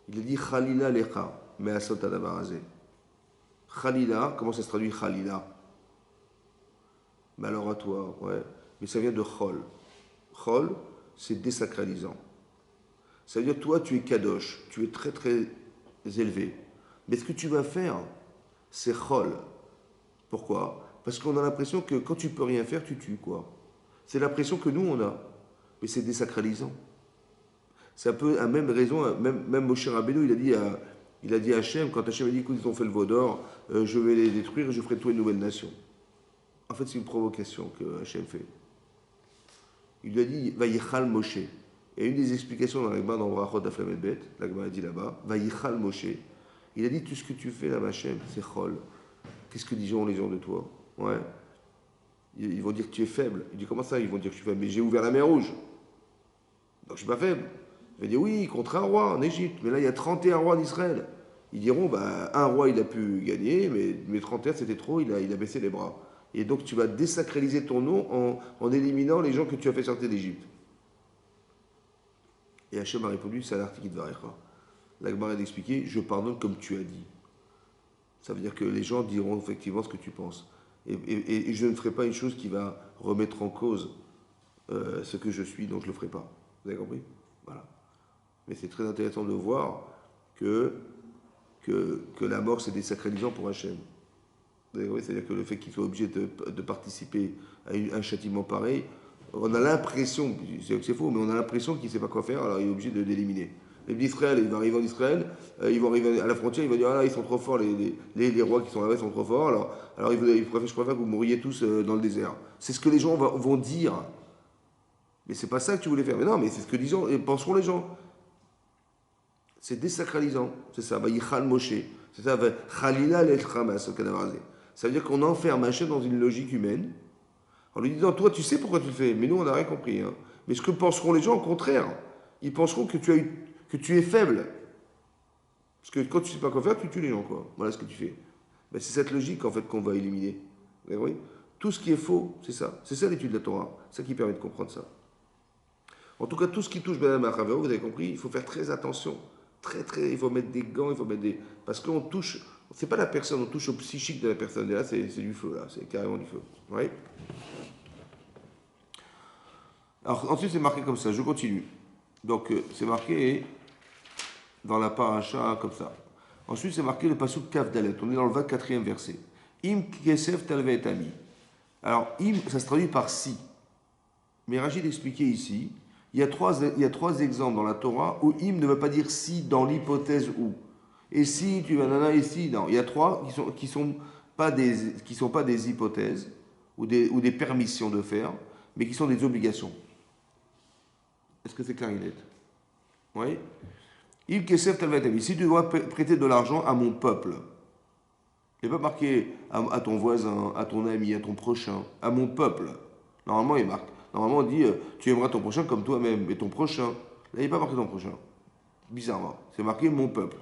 il a dit Khalila lecha, mais asot adavarazé. Khalila, comment ça se traduit Khalila? Mais alors à toi, ouais. Mais ça vient de Chol. Chol, c'est désacralisant. Ça veut dire, toi, tu es kadosh, tu es très très élevé. Mais ce que tu vas faire, c'est Chol. Pourquoi? Parce qu'on a l'impression que quand tu peux rien faire, tu tues, quoi. C'est l'impression que nous, on a. Mais c'est désacralisant. C'est un peu la même raison, même Moshe Rabbeinu, il a dit à Hachem, quand Hachem a dit, écoute, ils ont fait le veau d'or, je vais les détruire et je ferai toi une nouvelle nation. En fait, c'est une provocation que Hachem fait. Il lui a dit, Vayichal Moshe. Et une des explications dans l'Agma, dans Brachot d'Aflamet Bet, l'Agma a dit là-bas, Vayichal Moshe. Il a dit, tout ce que tu fais là, Hachem, c'est Chol. Qu'est-ce que diront les gens de toi? Ouais. Ils vont dire que tu es faible. Il dit, comment ça? Ils vont dire que je suis faible. Mais j'ai ouvert la mer Rouge. Donc je ne suis pas faible. Il va dire, oui, contre un roi en Égypte. Mais là, il y a 31 rois d'Israël. ils diront, bah, un roi, il a pu gagner, mais 30 terres, c'était trop, il a baissé les bras. Et donc, tu vas désacraliser ton nom en éliminant les gens que tu as fait sortir d'Égypte. Et Hachem a répondu, c'est à l'article de Varecha. La Gemara a expliqué, je pardonne comme tu as dit. Ça veut dire que les gens diront effectivement ce que tu penses. Et je ne ferai pas une chose qui va remettre en cause ce que je suis, donc je ne le ferai pas. Vous avez compris? Voilà. Mais c'est très intéressant de voir que la mort, c'est désacralisant pour Hachem. C'est-à-dire que le fait qu'il soit obligé de participer à un châtiment pareil, on a l'impression, c'est faux, mais on a l'impression qu'il ne sait pas quoi faire, alors il est obligé de l'éliminer. Les d'Israël, il va arriver en Israël, ils vont arriver à la frontière, il va dire, ah là, ils sont trop forts, les rois qui sont là-bas sont trop forts, alors je préfère que vous mouriez tous dans le désert. C'est ce que les gens vont dire. Mais c'est pas ça que tu voulais faire. Mais non, mais c'est ce que penseront les gens. C'est désacralisant, c'est ça, va yichal Moshe, c'est ça, va chalila l'elchamas, au Kadavarze. Ça veut dire qu'on enferme Hachem dans une logique humaine, en lui disant, toi tu sais pourquoi tu le fais, mais nous on n'a rien compris. Hein. Mais ce que penseront les gens, au contraire, ils penseront que tu es faible. Parce que quand tu ne sais pas quoi faire, tu tues les gens, quoi. Voilà ce que tu fais. Ben, c'est cette logique en fait qu'on va éliminer. Vous voyez ? Tout ce qui est faux, c'est ça. C'est ça l'étude de la Torah. C'est ça qui permet de comprendre ça. En tout cas, tout ce qui touche Ben Machavero, vous avez compris, il faut faire très attention. Il faut mettre des gants, il faut mettre des... Parce qu'on touche, c'est pas la personne, on touche au psychique de la personne. Et là, c'est du feu, là, c'est carrément du feu. Oui. Alors, ensuite, c'est marqué comme ça, je continue. Donc, c'est marqué dans la paracha, comme ça. Ensuite, c'est marqué le pasuk Kaf Dalet. On est dans le 24e verset. Im kesef talve et ami. Alors, im, ça se traduit par si. Mais Rachid expliquait ici, il y a trois exemples dans la Torah où im ne veut pas dire si dans l'hypothèse où. Et si tu vas nana et si, non. Il y a trois qui sont pas des hypothèses ou des permissions de faire, mais qui sont des obligations. Est-ce que c'est clair, Inette? Oui. Il kesef talvatami. Si tu dois prêter de l'argent à mon peuple, il n'est pas marqué à ton voisin, à ton ami, à ton prochain, à mon peuple. Normalement, il marque. Normalement, on dit tu aimeras ton prochain comme toi-même, mais ton prochain. Là, il n'est pas marqué ton prochain. Bizarrement. C'est marqué mon peuple.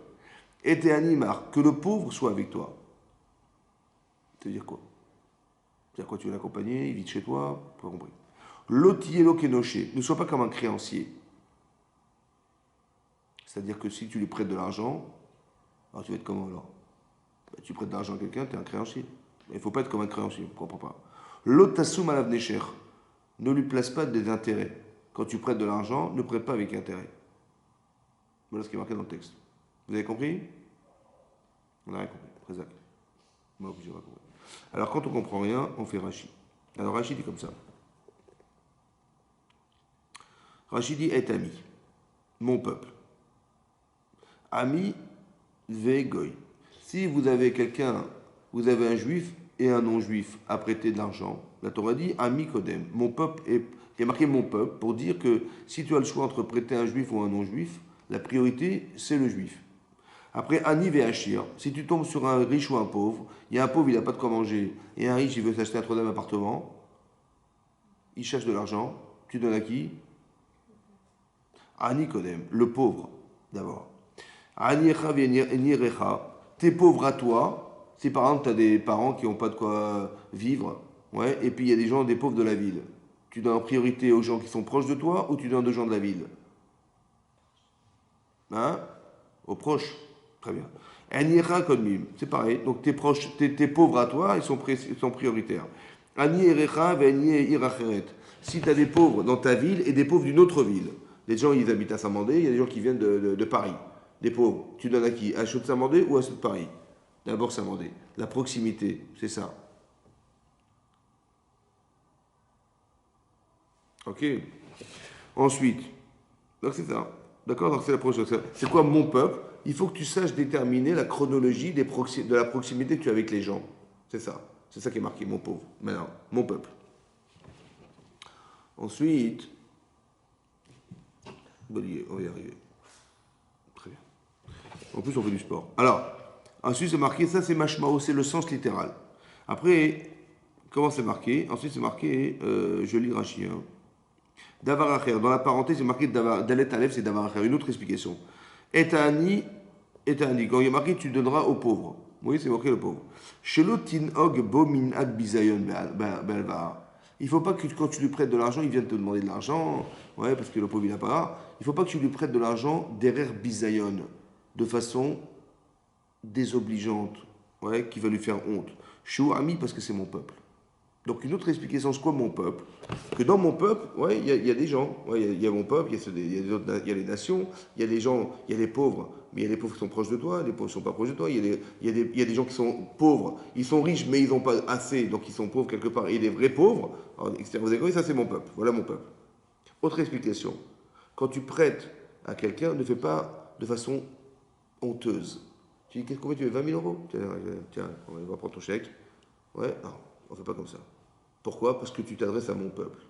Et t'es animar, que le pauvre soit avec toi. Ça veut dire quoi? C'est-à-dire quoi? Tu veux l'accompagner, il vit chez toi? Pas compris. L'otielo kenoché, ne sois pas comme un créancier. C'est-à-dire que si tu lui prêtes de l'argent, alors tu vas être comment alors? Ben, tu prêtes de l'argent à quelqu'un, tu es un créancier. Il ne faut pas être comme un créancier, je ne comprends pas. L'otassoum à l'avnécher, ne lui place pas des intérêts. Quand tu prêtes de l'argent, ne prête pas avec intérêt. Voilà ce qui est marqué dans le texte. Vous avez compris? On n'a rien compris. Très exact. Moi, je n'ai pas compris. Alors, quand on ne comprend rien, on fait Rachid. Alors, Rachid dit comme ça. Rachid dit est ami, mon peuple. Ami, vegoy. Si vous avez quelqu'un, vous avez un juif et un non-juif à prêter de l'argent, la Torah dit ami kodem. Mon peuple il y a marqué mon peuple pour dire que si tu as le choix entre prêter un juif ou un non-juif, la priorité c'est le juif. Après, ani ve'achir, si tu tombes sur un riche ou un pauvre, il y a un pauvre, il n'a pas de quoi manger, et un riche, il veut s'acheter un troisième appartement, il cherche de l'argent, tu donnes à qui? Ani kodem, le pauvre, d'abord. Anirecha ve'nirecha, t'es pauvre à toi, si par exemple tu as des parents qui n'ont pas de quoi vivre, ouais, et puis il y a des gens, des pauvres de la ville, tu donnes en priorité aux gens qui sont proches de toi ou tu donnes aux gens de la ville? Hein? Aux proches. Très bien. Anirecha kodmim, c'est pareil, donc tes proches, tes pauvres à toi, ils sont prioritaires. Anirecha ve'niracheret, si tu as des pauvres dans ta ville et des pauvres d'une autre ville, les gens ils habitent à Saint-Mandé, il y a des gens qui viennent de Paris. Des pauvres, tu donnes à qui? À ceux de Saint-Mandé ou à ceux de Paris? D'abord Saint-Mandé. La proximité, c'est ça. Ok. Ensuite, donc c'est ça. D'accord? Donc c'est la prochaine. C'est quoi mon peuple? Il faut que tu saches déterminer la chronologie de la proximité que tu as avec les gens. C'est ça. C'est ça qui est marqué, mon pauvre. Maintenant, mon peuple. Ensuite, on va y arriver. Très bien. En plus, on fait du sport. Alors, ensuite, c'est marqué, ça c'est mashmao, c'est le sens littéral. Après, comment c'est marqué? Ensuite, c'est marqué, je lis Rashi, hein. Davar acher. Dans la parenthèse, c'est marqué Dalet Aleph, c'est Davar acher. Une autre explication. Et ani Et tu indiques, quand il y a marqué, tu donneras aux pauvres. Oui, c'est marqué le pauvre. Shelotin og bo minag bizayon belva. Il ne faut pas que quand tu lui prêtes de l'argent, il vienne te demander de l'argent, ouais, parce que le pauvre il n'a pas. Il ne faut pas que tu lui prêtes de l'argent derrière bizayon, de façon désobligeante, ouais, qui va lui faire honte. Je suis ami parce que c'est mon peuple. Donc une autre explication, c'est quoi mon peuple? Que dans mon peuple, ouais, il y a des gens, ouais, il y a mon peuple, il y a les nations, il y a les gens, il y a les pauvres, mais il y a les pauvres qui sont proches de toi, les pauvres qui ne sont pas proches de toi, il y a des gens qui sont pauvres, ils sont riches mais ils n'ont pas assez, donc ils sont pauvres quelque part, et des vrais pauvres, alors, vous avez compris, ça c'est mon peuple, voilà mon peuple. Autre explication, quand tu prêtes à quelqu'un, ne fais pas de façon honteuse. Tu dis, combien tu veux, 20 000 euros? Tiens, on va prendre ton chèque. Ouais, non, on ne fait pas comme ça. Pourquoi? Parce que tu t'adresses à mon peuple.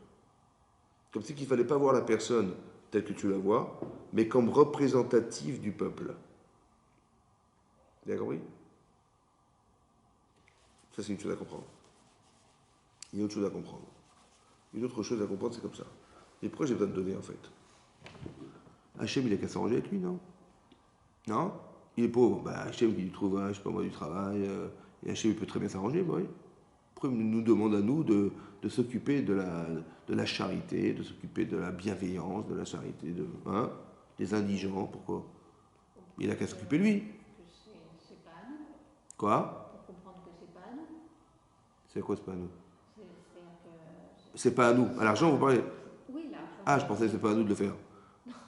Comme si qu'il ne fallait pas voir la personne telle que tu la vois, mais comme représentative du peuple. Vous avez compris? Ça, c'est une chose à comprendre. Il y a autre chose à comprendre. Une autre chose à comprendre, c'est comme ça. Et pourquoi j'ai besoin de donner, en fait? Hachem, il a qu'à s'arranger avec lui, non? Non? Il est pauvre. Bah, Hachem, il lui trouve, je sais pas moi, du travail. Et Hachem, il peut très bien s'arranger, bah oui. Pourquoi il nous demande à nous de s'occuper de la charité, de s'occuper de la bienveillance, de la charité, des indigents? Pourquoi? Il n'a qu'à s'occuper lui. C'est pas à nous. Quoi? Pour comprendre que c'est pas à nous. C'est quoi, c'est pas à nous? C'est pas à nous. À l'argent, vous parlez? Oui, l'argent. Ah, je pensais que c'est pas à nous de le faire.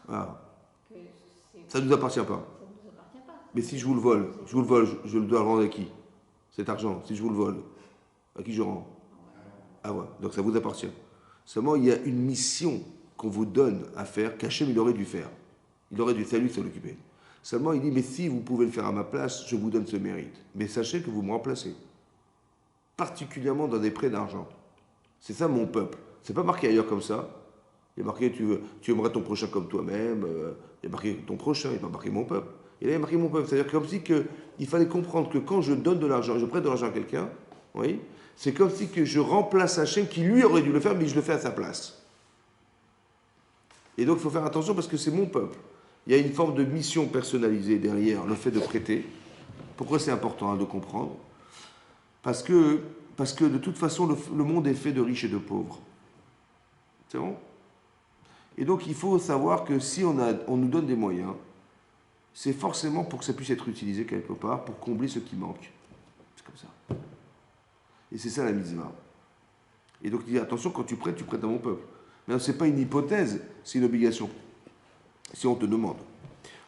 Ah. Que Ça ne nous appartient pas. Ça ne nous appartient pas. Mais si je vous le vole, je le dois le rendre à qui? Cet argent, si je vous le vole, à qui je rends? Ah ouais, donc ça vous appartient. Seulement, il y a une mission qu'on vous donne à faire, qu'Hachem, il aurait dû faire. Il aurait dû, c'est à lui de s'en occuper. Seulement, il dit, mais si vous pouvez le faire à ma place, je vous donne ce mérite. Mais sachez que vous me remplacez. Particulièrement dans des prêts d'argent. C'est ça mon peuple. C'est pas marqué ailleurs comme ça. Il y a marqué, tu aimeras ton prochain comme toi-même. Il y a marqué ton prochain, il n'y a pas marqué mon peuple. Et là, il y a marqué mon peuple. C'est-à-dire comme si il fallait comprendre que quand je donne de l'argent, je prête de l'argent à quelqu'un, oui, c'est comme si que je remplace Hachem qui lui aurait dû le faire, mais je le fais à sa place. Et donc il faut faire attention parce que c'est mon peuple. Il y a une forme de mission personnalisée derrière le fait de prêter. Pourquoi c'est important de comprendre? Parce que de toute façon, le monde est fait de riches et de pauvres. C'est bon? Et donc il faut savoir que si on nous donne des moyens, c'est forcément pour que ça puisse être utilisé quelque part, pour combler ce qui manque. C'est comme ça. Et c'est ça la mitzvah. Et donc il dit attention, quand tu prêtes à mon peuple. Mais ce n'est pas une hypothèse, c'est une obligation. Si on te demande.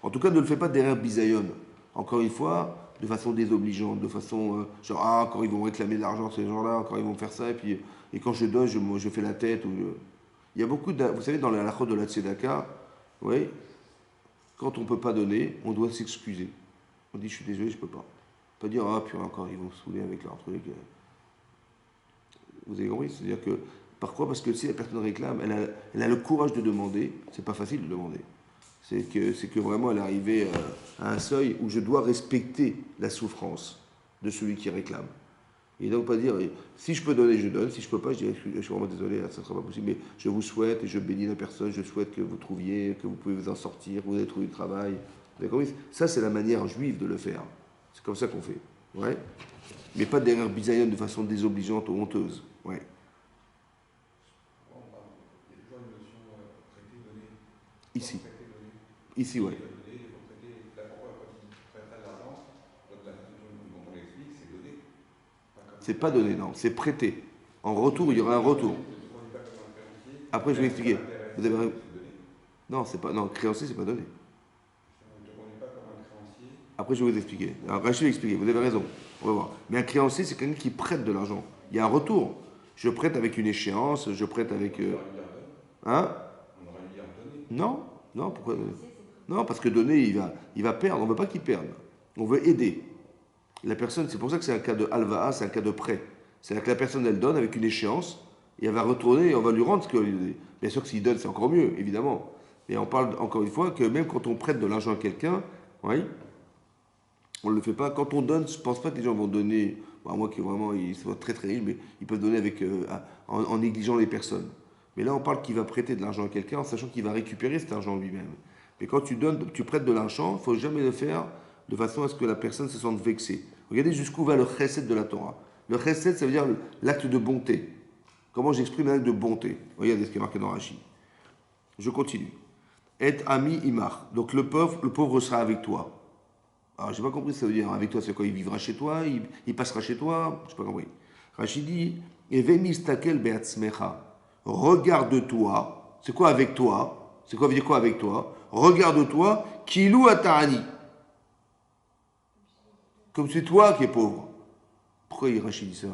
En tout cas, ne le fais pas derrière bisayon. Encore une fois, de façon désobligeante, de façon genre, encore ils vont réclamer de l'argent ces gens-là, encore ils vont faire ça, et quand je donne, je fais la tête. Il y a beaucoup vous savez, dans la halakha de la tzedaka, oui, quand on ne peut pas donner, on doit s'excuser. On dit, je suis désolé, je ne peux pas. Pas dire, puis encore, ils vont se saouler avec leur truc. Vous avez compris? C'est-à-dire que, pourquoi? Parce que si la personne réclame, elle a le courage de demander, c'est pas facile de demander. C'est que vraiment, elle est arrivée à un seuil où je dois respecter la souffrance de celui qui réclame. Et donc, pas dire, si je peux donner, je donne. Si je ne peux pas, je dis, je suis vraiment désolé, ça ne sera pas possible. Mais je vous souhaite, et je bénis la personne, je souhaite que vous trouviez, que vous pouvez vous en sortir, que vous avez trouvé du travail. Vous avez compris? Ça, c'est la manière juive de le faire. C'est comme ça qu'on fait. Ouais? Mais pas derrière bisayon de façon désobligeante ou honteuse. Ouais. Ici. Ici, ouais. C'est pas donner, non, c'est prêter. En retour, il y aura un retour. Après, je vais expliquer. Vous avez... Non, c'est pas. Non, créancier, c'est pas donné. Après, je vais vous expliquer. Alors, Rachid va expliquer. Vous avez raison. On va voir. Mais un créancier, c'est quelqu'un qui prête de l'argent. Il y a un retour. Je prête avec une échéance, je prête avec. Hein? Non, non, pourquoi? Non, parce que donner, il va perdre. On ne veut pas qu'il perde. On veut aider. La personne, c'est pour ça que c'est un cas de halva'a, c'est un cas de prêt. C'est-à-dire que la personne, elle donne avec une échéance, et elle va retourner, et on va lui rendre ce que. Bien sûr que s'il donne, c'est encore mieux, évidemment. Et on parle encore une fois que même quand on prête de l'argent à quelqu'un, oui, on ne le fait pas. Quand on donne, je ne pense pas que les gens vont donner, à moins qu'ils vraiment ils soient très très riches, mais ils peuvent donner avec, en négligeant les personnes. Mais là, on parle qu'il va prêter de l'argent à quelqu'un en sachant qu'il va récupérer cet argent lui-même. Mais quand tu donnes, tu prêtes de l'argent, il ne faut jamais le faire de façon à ce que la personne se sente vexée. Regardez jusqu'où va le chesed de la Torah. Le chesed, ça veut dire l'acte de bonté. Comment j'exprime l'acte de bonté? Regardez ce qui est marqué dans Rashi. Je continue. Et ami imar. Donc le pauvre sera avec toi. Alors j'ai pas compris ce que ça veut dire. Avec toi, c'est quoi? Il vivra chez toi, il passera chez toi. Je n'ai pas compris. Rashi dit, Evemistakel beatzmecha. Regarde-toi. C'est quoi avec toi? C'est quoi veut dire quoi avec toi? Regarde-toi, kilou ata'ani. Comme c'est toi qui es pauvre. Pourquoi Rashi dit ça?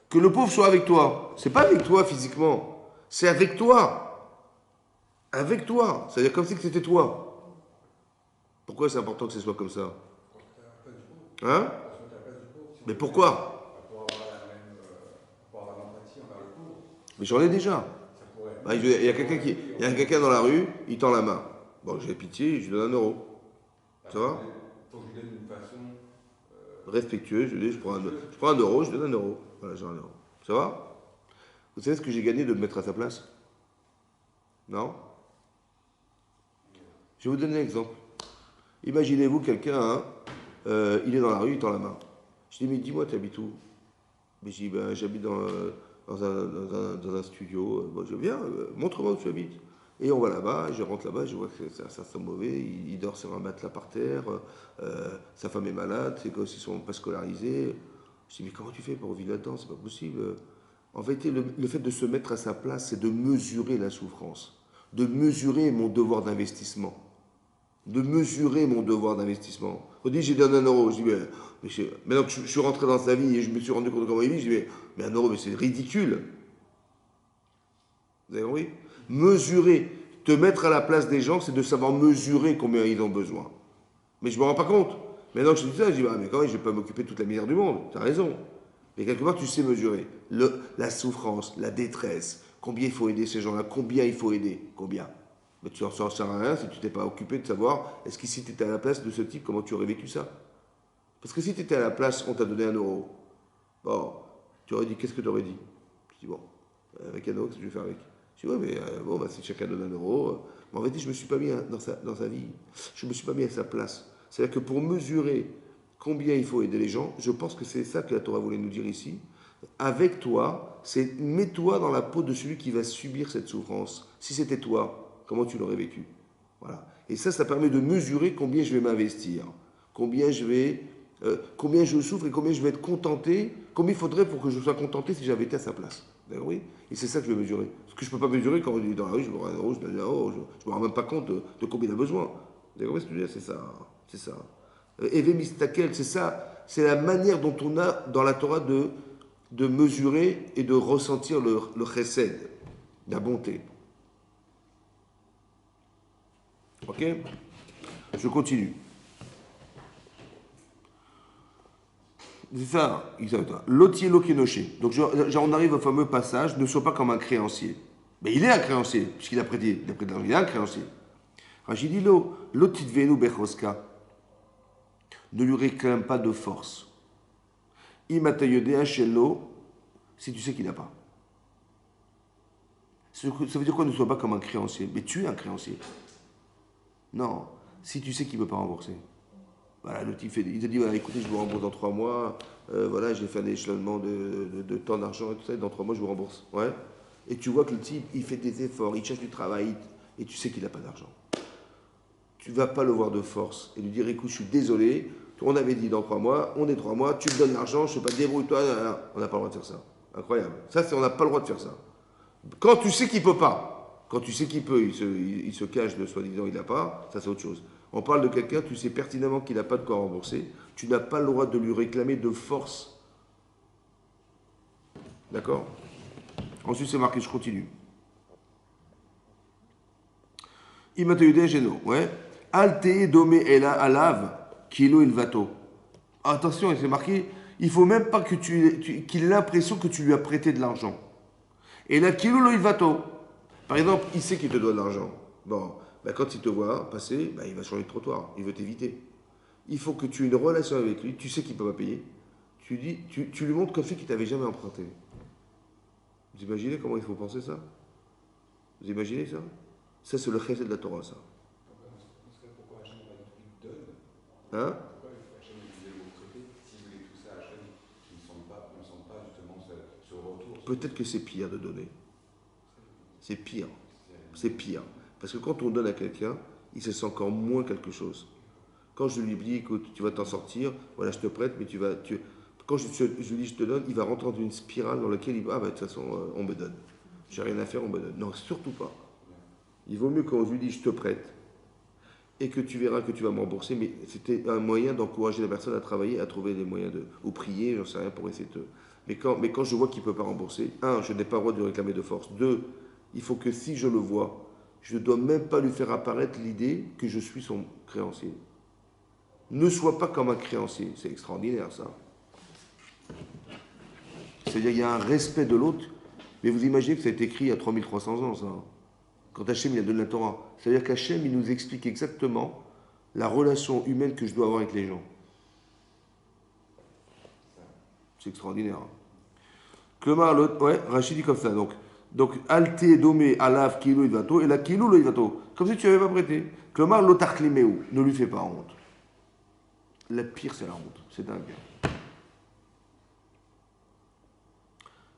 Que le pauvre soit avec toi. C'est pas avec toi physiquement. C'est avec toi. Avec toi. C'est-à-dire comme si c'était toi. Pourquoi c'est important que ce soit comme ça? Hein? Mais pourquoi? Mais j'en ai déjà. Bah, il y a quelqu'un dans la rue, il tend la main. Bon, j'ai pitié, je lui donne 1 euro. Ça va? Faut que je lui donne d'une façon respectueux, je prends 1 euro, je donne 1 euro. Voilà, j'ai 1 euro. Ça va? Vous savez ce que j'ai gagné de me mettre à sa place? Non? Je vais vous donner un exemple. Imaginez-vous quelqu'un, hein, il est dans la rue, il tend la main. Je dis, mais dis-moi, tu habites où? Mais je dis, ben, j'habite dans un studio. Bon, je viens, montre-moi où tu habites. Et on va là-bas, je rentre là-bas, je vois que ça sent mauvais, il dort sur un matelas par terre, sa femme est malade, ses gosses ne sont pas scolarisés. Je dis, mais comment tu fais pour vivre là-dedans? C'est pas possible. En vérité, le fait de se mettre à sa place, c'est de mesurer la souffrance, de mesurer mon devoir d'investissement. De mesurer mon devoir d'investissement. On dit, j'ai donné 1 euro. Je dis, maintenant que je suis rentré dans sa vie et je me suis rendu compte de comment il vit, je dis, mais 1 euro, mais c'est ridicule. Vous avez compris? Mesurer, te mettre à la place des gens, c'est de savoir mesurer combien ils ont besoin. Mais je ne me rends pas compte. Maintenant que je dis ça, je dis, mais quand même, je ne vais pas m'occuper de toute la misère du monde. Tu as raison. Mais quelque part, tu sais mesurer la souffrance, la détresse, combien il faut aider ces gens-là, combien il faut aider, combien. Mais tu n'en sers à rien si tu t'es pas occupé de savoir, est-ce que si tu étais à la place de ce type, comment tu aurais vécu ça? Parce que si tu étais à la place, on t'a donné 1 euro. Bon, tu aurais dit, qu'est-ce que tu aurais dit? Je dis, bon, avec 1 euro, qu'est-ce que je vais faire avec? Je dis, ouais, mais bon, bah, si chacun donne 1 euro. Mais en fait, je ne me suis pas mis dans sa vie. Je ne me suis pas mis à sa place. C'est-à-dire que pour mesurer combien il faut aider les gens, je pense que c'est ça que la Torah voulait nous dire ici. Avec toi, c'est mets-toi dans la peau de celui qui va subir cette souffrance. Si c'était toi, comment tu l'aurais vécu? Voilà. Et ça permet de mesurer combien je vais m'investir, combien je souffre et combien je vais être contenté, combien il faudrait pour que je sois contenté si j'avais été à sa place. D'accord, oui? Et c'est ça que je vais mesurer. Ce que je ne peux pas mesurer quand on est dans la rue, je me rends 1 euro, je donne 1 euro, je ne me rends même pas compte de combien il a besoin. Vous avez compris ce que je veux dire? C'est ça. C'est ça. Eve mistakel, c'est ça. C'est la manière dont on a dans la Torah de mesurer et de ressentir le chesed, la bonté. Ok? Je continue. C'est ça, l'otielo kenoché. Donc on arrive au fameux passage, ne sois pas comme un créancier. Mais il est un créancier, puisqu'il a prêté de l'argent, il est un créancier. Rachid dit, l'otitvenu bechoska. Ne lui réclame pas de force. Imatayodea shelo, si tu sais qu'il n'a pas. Ça veut dire quoi, ne sois pas comme un créancier? Mais tu es un créancier. Non, si tu sais qu'il ne peut pas rembourser. Voilà, le type il te dit, voilà, écoutez, je vous rembourse dans 3 mois, voilà, j'ai fait un échelonnement de temps d'argent et tout ça, et dans 3 mois, je vous rembourse. Ouais. Et tu vois que le type, il fait des efforts, il cherche du travail, et tu sais qu'il n'a pas d'argent. Tu ne vas pas le voir de force et lui dire, écoute, je suis désolé, on avait dit dans 3 mois, on est 3 mois, tu me donnes l'argent, je ne sais pas, débrouille-toi, on n'a pas le droit de faire ça. Incroyable. Ça, on n'a pas le droit de faire ça. Quand tu sais qu'il ne peut pas, quand tu sais qu'il peut, il se cache de soi-disant, il n'a pas, ça c'est autre chose. On parle de quelqu'un, tu sais pertinemment qu'il n'a pas de quoi rembourser, tu n'as pas le droit de lui réclamer de force. D'accord? Ensuite, c'est marqué, je continue. Imateude geno, ouais. Alte domé ela alav, kilo il vato. Attention, c'est marqué, il faut même pas que qu'il ait l'impression que tu lui as prêté de l'argent. Et là, kilo lo il vato. Par exemple, il sait qu'il te doit de l'argent. Bon, ben quand il te voit passer, ben il va changer de trottoir, il veut t'éviter. Il faut que tu aies une relation avec lui, tu sais qu'il ne peut pas payer. Tu lui montres comme fait qu'il t'avait jamais emprunté. Vous imaginez comment il faut penser ça? Vous imaginez ça? Ça, c'est le chesed de la Torah, ça. Hein? Pourquoi Hachem utilisait le mot traiter? S'il voulait tout ça, Hachem, qui ne sente pas justement ce retour. Peut-être que c'est pire de donner. C'est pire. C'est pire. Parce que quand on donne à quelqu'un, il se sent encore moins quelque chose. Quand je lui dis, écoute, tu vas t'en sortir, voilà, je te prête, mais quand je lui dis, je te donne, il va rentrer dans une spirale dans laquelle il va, ah bah de toute façon, on me donne. J'ai rien à faire, on me donne. Non, surtout pas. Il vaut mieux quand je lui dis, je te prête, et que tu verras que tu vas me rembourser, mais c'était un moyen d'encourager la personne à travailler, à trouver les moyens ou prier, j'en sais rien, pour essayer de... Mais quand je vois qu'il ne peut pas rembourser, un, je n'ai pas le droit de lui réclamer de force. Deux, il faut que si je le vois, je ne dois même pas lui faire apparaître l'idée que je suis son créancier. Ne sois pas comme un créancier. C'est extraordinaire, ça. C'est-à-dire qu'il y a un respect de l'autre, mais vous imaginez que ça a été écrit il y a 3300 ans, ça. Quand Hachem il a donné la Torah. C'est-à-dire qu'Hachem il nous explique exactement la relation humaine que je dois avoir avec les gens. C'est extraordinaire. Ouais, Rachid dit comme ça. Donc Alte, Domé, Alaf, Kilo, Ivato, et la Kilo, le Ivato. Comme si tu n'avais pas prêté. Klomar, Lotarklimeu, ne lui fais pas honte. La pire, c'est la honte. C'est dingue.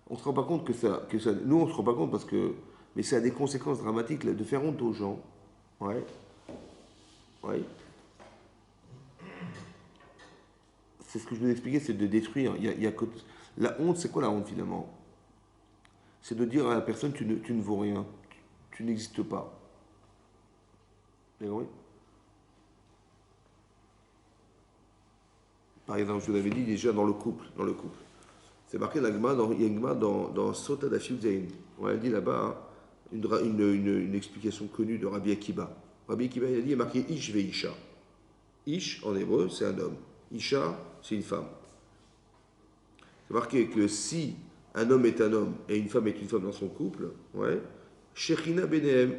On ne se rend pas compte que ça. Nous, on ne se rend pas compte parce que. Mais ça a des conséquences dramatiques là, de faire honte aux gens. Ouais. Ouais. C'est ce que je vous expliquais, c'est de détruire. La honte, c'est quoi la honte finalement? C'est de dire à la personne tu ne vaux rien, tu n'existes pas. Vous avez compris? Par exemple, je vous l'avais dit déjà dans le couple. C'est marqué dans il y a une Gemara dans Sota d'Afiuzain. On a dit là-bas une explication connue de Rabbi Akiba. Rabbi Akiba, il a dit, il y a marqué Ish ve Isha. Ish, en hébreu, c'est un homme. Isha, c'est une femme. C'est marqué que si un homme est un homme et une femme est une femme dans son couple, ouais, Shechina Benehem,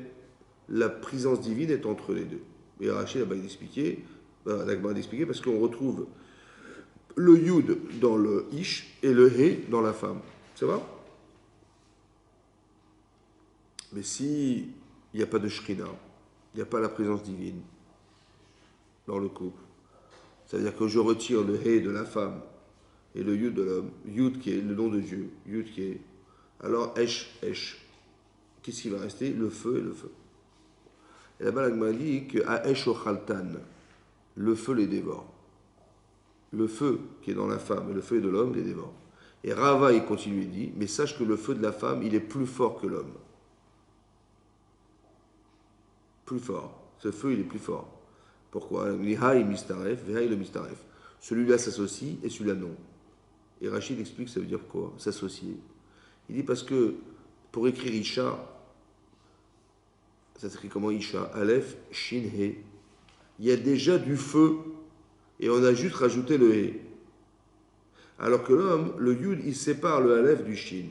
la présence divine est entre les deux. Et Rachid a expliqué, parce qu'on retrouve le Yud dans le Ish et le He dans la femme. Ça va? Mais si il n'y a pas de Shrina, il n'y a pas la présence divine dans le couple, c'est-à-dire que je retire le He de la femme et le Yud de l'homme, Yud qui est le nom de Dieu, Yud qui est... Alors, Esh. Qu'est-ce qui va rester? Le feu et le feu. Et là-bas, la Gemara dit que Esh Ochaltan, le feu les dévore. Le feu qui est dans la femme et le feu de l'homme les dévore. Et Rava, il continue et dit, mais sache que le feu de la femme, il est plus fort que l'homme. Plus fort. Ce feu, il est plus fort. Pourquoi? Nihai mistaref, vehai le mistaref. Celui-là s'associe et celui-là non. Et Rachid explique ça veut dire quoi? S'associer. Il dit parce que pour écrire Isha, ça s'écrit comment Isha? Aleph, Shin, He. Il y a déjà du feu et on a juste rajouté le He. Alors que l'homme, le Yud, il sépare le Aleph du Shin.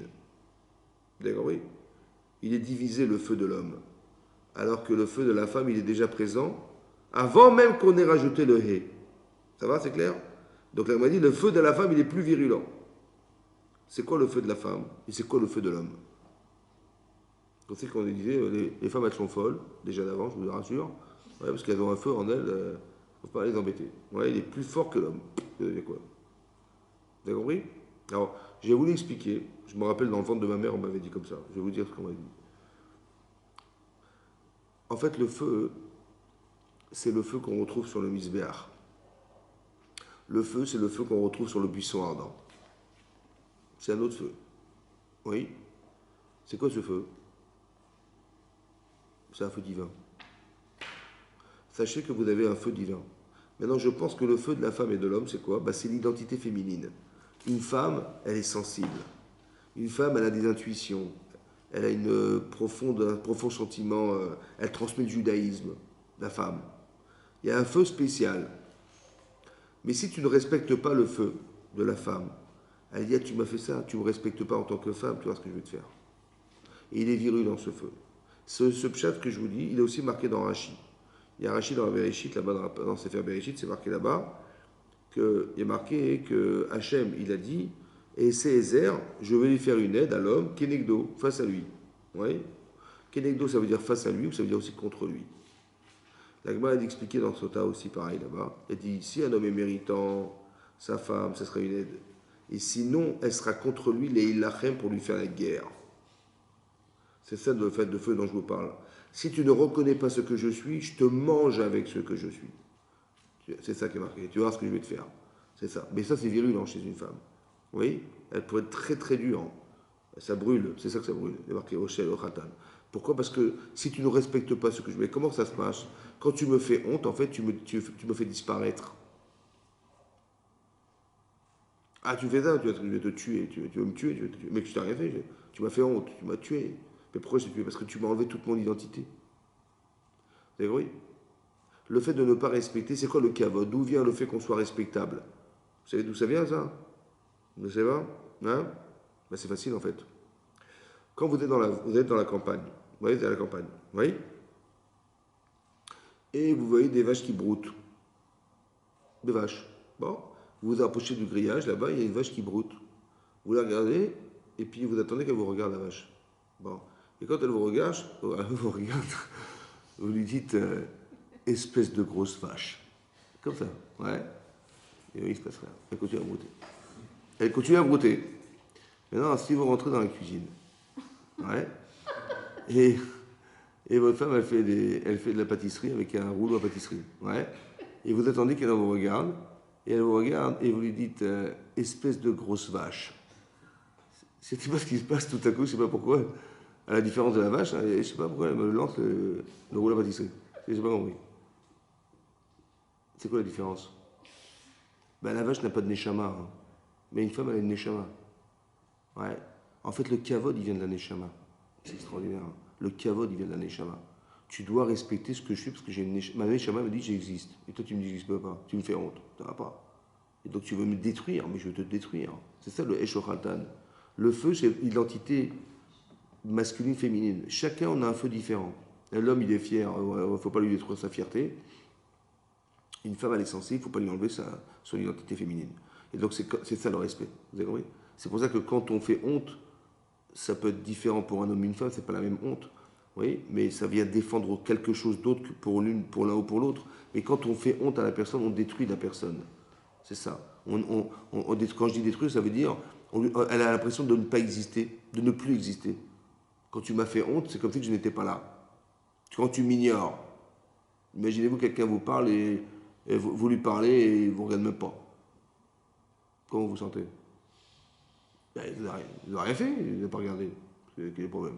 D'accord, oui? Il est divisé le feu de l'homme. Alors que le feu de la femme, il est déjà présent avant même qu'on ait rajouté le He. Ça va, c'est clair? Donc là, on m'a dit, le feu de la femme, il est plus virulent. C'est quoi le feu de la femme? Et c'est quoi le feu de l'homme? On sait qu'on disait, les femmes, elles sont folles, déjà d'avant, je vous rassure. Ouais, parce qu'elles ont un feu en elles, il ne faut pas les embêter. Ouais, il est plus fort que l'homme. Vous avez quoi? Vous avez compris? Alors, j'ai voulu expliquer. Je me rappelle, dans le ventre de ma mère, on m'avait dit comme ça. Je vais vous dire ce qu'on m'a dit. En fait, le feu, c'est le feu qu'on retrouve sur le misbéach. Le feu, c'est le feu qu'on retrouve sur le buisson ardent. C'est un autre feu. Oui. C'est quoi ce feu? C'est un feu divin. Sachez que vous avez un feu divin. Maintenant, je pense que le feu de la femme et de l'homme, c'est quoi? C'est l'identité féminine. Une femme, elle est sensible. Une femme, elle a des intuitions. Elle a un profond sentiment. Elle transmet le judaïsme, la femme. Il y a un feu spécial. Mais si tu ne respectes pas le feu de la femme, elle dit, ah, tu m'as fait ça, tu ne me respectes pas en tant que femme, tu vois ce que je vais te faire. Et il est virulent, ce feu. Ce pshat que je vous dis, il est aussi marqué dans Rashi. Il y a Rashi dans la Bereshit, là-bas, dans Sefer Bereshit, c'est marqué là-bas, il est marqué que Hachem, il a dit, et c'est Ezer, je vais lui faire une aide à l'homme, Kenegdo, face à lui. Oui. Kenegdo, ça veut dire face à lui, ou ça veut dire aussi contre lui. La Gemara a expliqué dans Sota aussi pareil là-bas. Elle dit si un homme est méritant, sa femme, ça sera une aide. Et sinon, elle sera contre lui, les ilachem, pour lui faire la guerre. C'est ça le fait de feu dont je vous parle. Si tu ne reconnais pas ce que je suis, je te mange avec ce que je suis. C'est ça qui est marqué. Tu vas voir ce que je vais te faire. C'est ça. Mais ça, c'est virulent chez une femme. Oui, elle peut être très très dure. Ça brûle. C'est ça que ça brûle. C'est marqué Rochelle, Khatan. Pourquoi? Parce que si tu ne respectes pas ce que je... Mais comment ça se passe? Quand tu me fais honte, en fait, tu me fais disparaître. Ah, tu fais ça, je vais te tuer. Tu veux me tuer, je vais te tuer. Mais je t'ai rien fait. Tu m'as fait honte, tu m'as tué. Mais pourquoi je t'ai tué? Parce que tu m'as enlevé toute mon identité. Vous avez compris? Le fait de ne pas respecter, c'est quoi le kavod? D'où vient le fait qu'on soit respectable? Vous savez d'où ça vient, ça? Vous ne savez pas? Hein? Ben, c'est facile, en fait. Quand vous êtes dans la campagne, vous voyez, vous êtes à la campagne, vous voyez? Et vous voyez des vaches qui broutent. Des vaches. Bon, vous vous approchez du grillage, là-bas, il y a une vache qui broute. Vous la regardez, et puis vous attendez qu'elle vous regarde, la vache. Bon. Et quand elle vous regarde, vous lui dites espèce de grosse vache. Comme ça, ouais. Et oui, il se passe rien. Elle continue à brouter. Elle continue à brouter. Maintenant, si vous rentrez dans la cuisine, ouais, et votre femme, elle fait de la pâtisserie avec un rouleau à pâtisserie, ouais, et vous attendez qu'elle vous regarde, et elle vous regarde, et vous lui dites espèce de grosse vache. Je ne sais pas ce qui se passe tout à coup, je ne sais pas pourquoi. À la différence de la vache, hein, je ne sais pas pourquoi elle me lance le rouleau à pâtisserie. Je n'ai pas compris. C'est quoi la différence? Ben, la vache n'a pas de neshama, hein. Mais une femme, elle a une neshama. Ouais. En fait, le kavod, il vient de la neshama. C'est extraordinaire. Hein. Le kavod, il vient de la neshama. Tu dois respecter ce que je suis parce que j'ai une neshama. Ma neshama me dit j'existe. Et toi, tu me dis j'existe pas. Tu me fais honte. Ça va pas. Et donc, tu veux me détruire, mais je veux te détruire. C'est ça le Eshochatan. Le feu, c'est l'identité masculine, féminine. Chacun, on a un feu différent. L'homme, il est fier. Il ne faut pas lui détruire sa fierté. Une femme, elle est censée, il ne faut pas lui enlever son identité féminine. Et donc, c'est ça le respect. Vous avez compris? C'est pour ça que quand on fait honte, ça peut être différent pour un homme et une femme, c'est pas la même honte. Oui, mais ça vient défendre quelque chose d'autre que pour l'un ou pour l'autre. Mais quand on fait honte à la personne, on détruit la personne. C'est ça. Quand je dis détruire, ça veut dire elle a l'impression de ne pas exister, de ne plus exister. Quand tu m'as fait honte, c'est comme si je n'étais pas là. Quand tu m'ignores, imaginez-vous quelqu'un vous parle et vous lui parlez et il ne vous regarde même pas. Comment vous vous sentez? Ben, il n'a rien fait, il n'a pas regardé. Quel est le problème?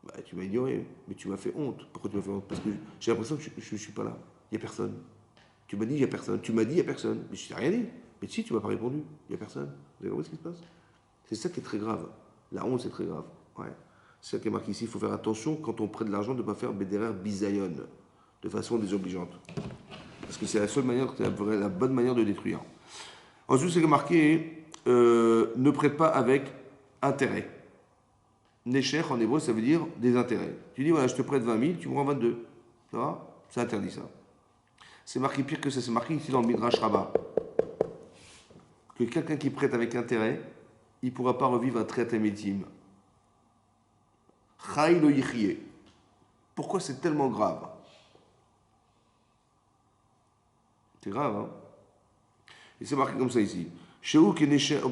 Ben, tu m'as ignoré, mais tu m'as fait honte. Pourquoi tu m'as fait honte? Parce que j'ai l'impression que je ne suis pas là. Il n'y a personne. Tu m'as dit il n'y a personne. Tu m'as dit il n'y a personne. Mais je t'ai rien dit. Mais si, tu ne m'as pas répondu. Il n'y a personne. Vous avez compris ce qui se passe? C'est ça qui est très grave. La honte, c'est très grave. Ouais. C'est ça qui est marqué ici. Il faut faire attention quand on prête de l'argent de ne pas faire bédérer bisayon de façon désobligeante. Parce que c'est la seule manière, c'est la bonne manière de détruire. Ensuite, c'est marqué ne prête pas avec intérêt. Necher en hébreu, ça veut dire des intérêts. Tu dis voilà, je te prête 20 000, tu me rends 22. Ça va? C'est interdit ça. C'est marqué pire que ça, c'est marqué ici dans le Midrash Rabbah. Que quelqu'un qui prête avec intérêt, il ne pourra pas revivre un traité médime. Chai lo yichye. Pourquoi c'est tellement grave? C'est grave, hein? Et c'est marqué comme ça ici.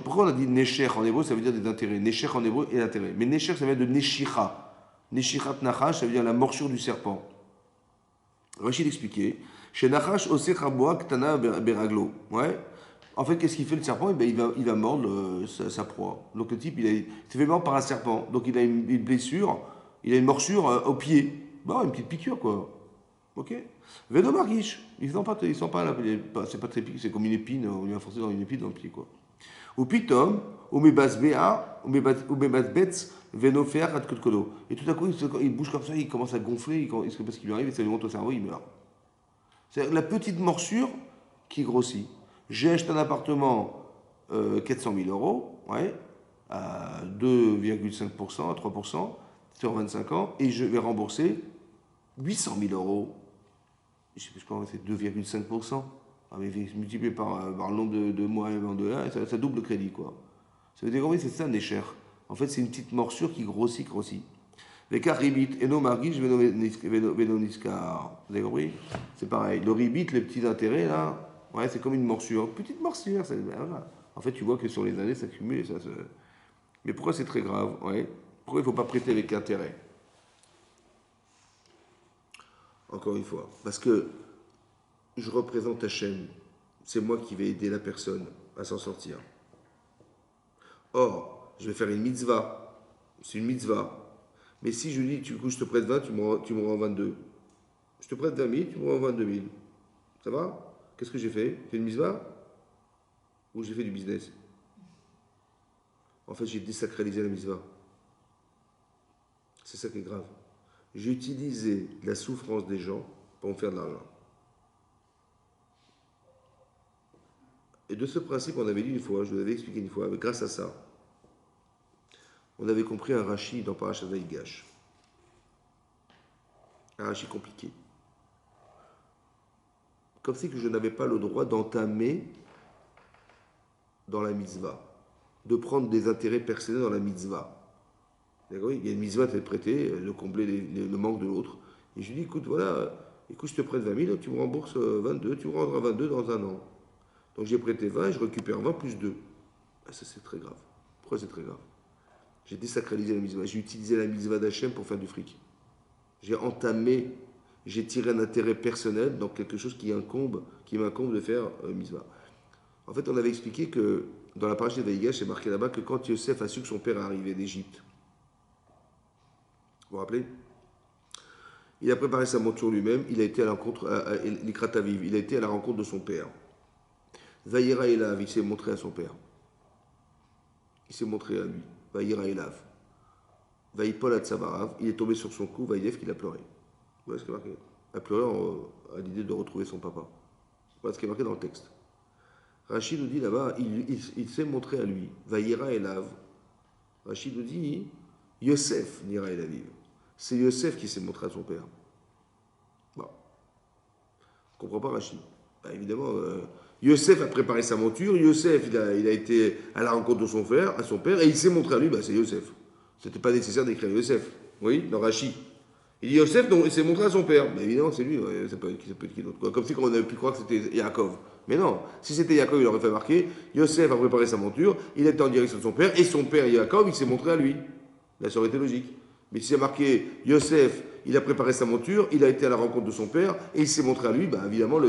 Pourquoi on a dit Nesher en hébreu? Ça veut dire des intérêts. Nesher en hébreu et intérêt. Mais Nesher, ça vient de Neshicha. Neshirat Nachash, ça veut dire la morsure du serpent. Rachid expliquait. Chez Nachash, Osech Raboa Ktana Beraglo. Ouais. En fait, qu'est-ce qu'il fait le serpent? Il va mordre sa proie. Donc le type, il s'est fait mordre par un serpent. Donc il a une blessure, il a une morsure au pied. Bon, une petite piqûre, quoi. Ok. Vedo Margish. Ils sont pas là. C'est pas très piqué, c'est comme une épine. On lui a forcé dans une épine dans le pied, quoi. Ou pitom, ou mebasbea, ou mebasbetz, veno faire at kodo. Et tout à coup, il bouge comme ça, il commence à gonfler, il sait pas ce qui lui arrive, et ça lui monte au cerveau, il meurt. C'est la petite morsure qui grossit. J'ai acheté un appartement 400 000 euros, ouais, à 2,5%, à 3%, sur 25 ans, et je vais rembourser 800 000 euros. Je sais plus comment c'est 2,5%. Ah, mais multiplié par le nombre de mois de là, ça double le crédit, quoi. Ça veut dire, oui, c'est ça, Nesher. En fait, c'est une petite morsure qui grossit. Vekar ribit, eno margish venoniskar. Vous avez compris? C'est pareil. Le ribit, les petits intérêts, là, ouais, c'est comme une morsure. Petite morsure, voilà. En fait, tu vois que sur les années, ça cumule et ça se. Mais pourquoi c'est très grave? Ouais. Pourquoi il ne faut pas prêter avec intérêt? Encore une fois. Parce que je représente Hachem. C'est moi qui vais aider la personne à s'en sortir. Or, je vais faire une mitzvah. C'est une mitzvah. Mais si je dis, du coup, je te prête 20, tu me rends 22. Je te prête 20 000, tu me rends 22 000. Ça va? Qu'est-ce que j'ai fait? J'ai fait une mitzvah? Ou j'ai fait du business? En fait, j'ai désacralisé la mitzvah. C'est ça qui est grave. J'ai utilisé la souffrance des gens pour me faire de l'argent. Et de ce principe, on avait dit une fois, je vous l'avais expliqué une fois, grâce à ça, on avait compris un Rashi dans Parashat Vayigash. Un Rashi compliqué. Comme si que je n'avais pas le droit d'entamer dans la mitzvah, de prendre des intérêts personnels dans la mitzvah. D'accord? Il y a une mitzvah, tu vas te prêter, de combler le manque de l'autre. Et je lui dis, écoute, voilà, écoute, je te prête 20 000, tu me rembourses 22, tu me rendras 22 dans un an. Donc j'ai prêté 20 et je récupère 20 plus 2. Ah, ça c'est très grave. Pourquoi c'est très grave? J'ai désacralisé la mitzvah. J'ai utilisé la mitzvah d'Hachem pour faire du fric. J'ai entamé, j'ai tiré un intérêt personnel dans quelque chose qui m'incombe de faire mitzvah. En fait, on avait expliqué que dans la paracha de Vayigash, c'est marqué là-bas que quand Yosef a su que son père est arrivé d'Égypte, vous vous rappelez? Il a préparé sa monture lui-même, il a été à la rencontre, l'Ikrat Aviv, il a été à la rencontre de son père. Vayira Elav, il s'est montré à son père. Il s'est montré à lui. Vayira Elav. Vaïpol Atzavarav, il est tombé sur son cou, Vaïdev qu'il a pleuré. Voilà ce qui est marqué. Il a pleuré à l'idée de retrouver son papa. Voilà ce qui est marqué dans le texte. Rachid nous dit là-bas, il s'est montré à lui. Vayira Elav. Rachid nous dit, Yosef n'ira Elaviv. C'est Yosef qui s'est montré à son père. Bon. On ne comprend pas Rachid. Bah, évidemment, Yosef a préparé sa monture. Yosef, il a été à la rencontre de son père, et il s'est montré à lui, bah, c'est Yosef. C'était pas nécessaire d'écrire Yosef. Oui, dans Rachid. Il dit Yosef, donc, il s'est montré à son père. Mais évidemment, c'est lui, ouais, ça peut être qui d'autre. Comme si on avait pu croire que c'était Yaakov. Mais non, si c'était Yaakov, il aurait fait marquer Yosef a préparé sa monture, il était en direction de son père, et son père Yaakov, il s'est montré à lui. Là, ça aurait été logique. Mais si c'est marqué Yosef, il a préparé sa monture, il a été à la rencontre de son père, et il s'est montré à lui, bah, évidemment,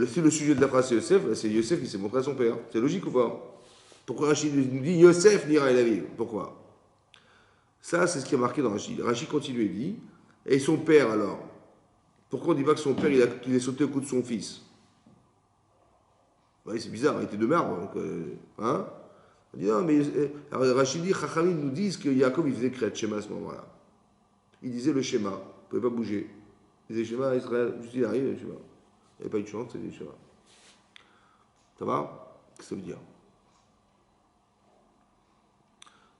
si le sujet de la phrase c'est Yosef, c'est Yosef qui s'est montré à son père. C'est logique ou pas? Pourquoi Rachid nous dit Yosef n'ira à la vie? Pourquoi? Ça, c'est ce qui est marqué dans Rachid. Rachid continue et dit, et son père alors? Pourquoi on ne dit pas que son père, il est sauté au cou de son fils? Oui, c'est bizarre, il était de marbre. Donc, hein? On dit non, mais Rachid dit, Chachamim nous disent que Yaakov, il faisait Kriyat Shema à ce moment-là. Il disait le schéma, il ne pouvait pas bouger. Il disait schéma Israël, juste il arrive, le schéma. Il n'y avait pas eu de chance, c'est le schéma. Ça va? Qu'est-ce que ça veut dire?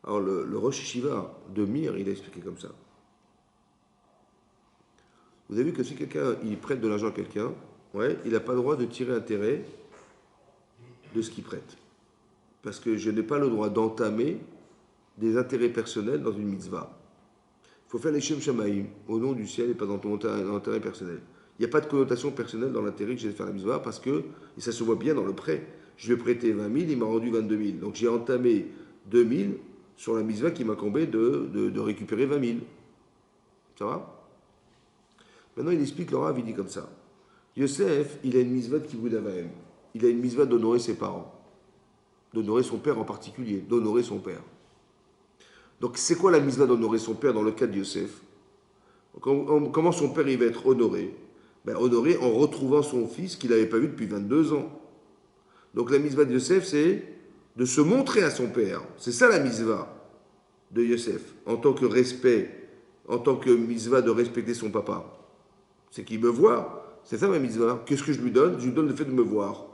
Alors, le Rosh Yeshiva de Mir, il a expliqué comme ça. Vous avez vu que si quelqu'un il prête de l'argent à quelqu'un, ouais, il n'a pas le droit de tirer intérêt de ce qu'il prête. Parce que je n'ai pas le droit d'entamer des intérêts personnels dans une mitzvah. Il faut faire les Shem Shamaïm au nom du ciel et pas dans ton intérêt personnel. Il n'y a pas de connotation personnelle dans l'intérêt que j'ai de faire la mitzvah parce que, et ça se voit bien dans le prêt, je lui ai prêté 20 000, il m'a rendu 22 000. Donc j'ai entamé 2 000 sur la mitzvah qui m'incombait de récupérer 20 000. Ça va? Maintenant il explique, le Rav, il dit comme ça. Yosef, il a une mitzvah de Kibud Avaim. Il a une mitzvah d'honorer ses parents. D'honorer son père en particulier. D'honorer son père. Donc c'est quoi la mitzvah d'honorer son père dans le cas de Yosef? Comment son père il va être honoré? Ben, honoré en retrouvant son fils qu'il n'avait pas vu depuis 22 ans. Donc la mitzvah de Yosef, c'est de se montrer à son père. C'est ça la mitzvah de Yosef, en tant que respect, en tant que mitzvah de respecter son papa. C'est qu'il me voit. C'est ça ma mitzvah. Qu'est-ce que je lui donne? Je lui donne le fait de me voir.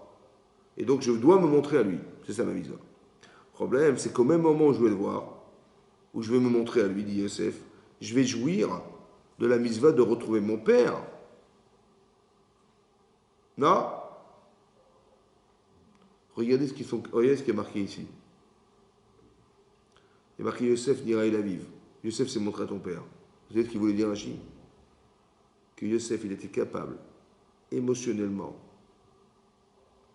Et donc je dois me montrer à lui. C'est ça ma mitzvah. Le problème, c'est qu'au même moment où je vais le voir, où je vais me montrer à lui, dit Yosef, je vais jouir de la mitzvah de retrouver mon père. Non? Regardez ce qui est marqué ici. Il est marqué Yosef n'ira il aviv. Yosef s'est montré à ton père. Vous savez ce qu'il voulait dire Rachid? Que Yosef, il était capable, émotionnellement,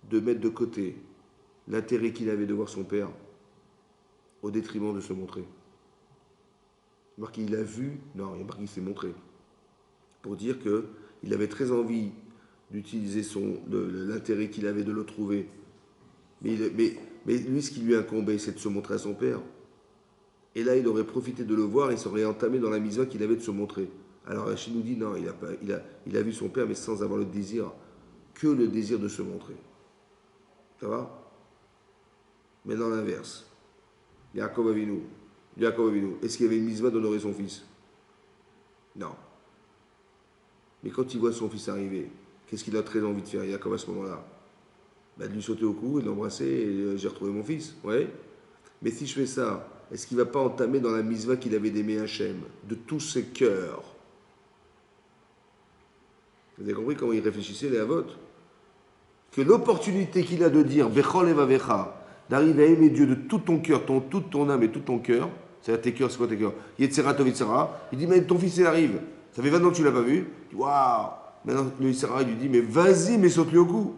de mettre de côté l'intérêt qu'il avait de voir son père au détriment de se montrer. Marqué, il a vu, non, il y a marqué, il s'est montré. Pour dire qu'il avait très envie d'utiliser l'intérêt qu'il avait de le trouver. Mais lui, ce qui lui incombait, c'est de se montrer à son père. Et là, il aurait profité de le voir, il serait entamé dans la misva qu'il avait de se montrer. Alors Rachid nous dit, non, il a vu son père, mais sans avoir le désir, que le désir de se montrer. Ça va? Mais dans l'inverse, Yaakov Avinu, est-ce qu'il y avait une misva d'honorer son fils? Non. Mais quand il voit son fils arriver, qu'est-ce qu'il a très envie de faire, Yaakov, à ce moment-là? De lui sauter au cou et de l'embrasser et j'ai retrouvé mon fils. Ouais. Mais si je fais ça, est-ce qu'il ne va pas entamer dans la misva qu'il avait d'aimer Hachem, de tous ses cœurs? Vous avez compris comment il réfléchissait les Havot? Que l'opportunité qu'il a de dire Bechol evavecha, d'arriver à aimer Dieu de tout ton cœur, toute ton âme et tout ton cœur, c'est-à-dire tes cœurs, c'est quoi tes cœurs? Yetzera tov Yetzera, il dit mais ton fils il arrive, ça fait 20 ans que tu ne l'as pas vu, il dit waouh, maintenant le Yetzera il lui dit mais vas-y, mais saute-lui au cou.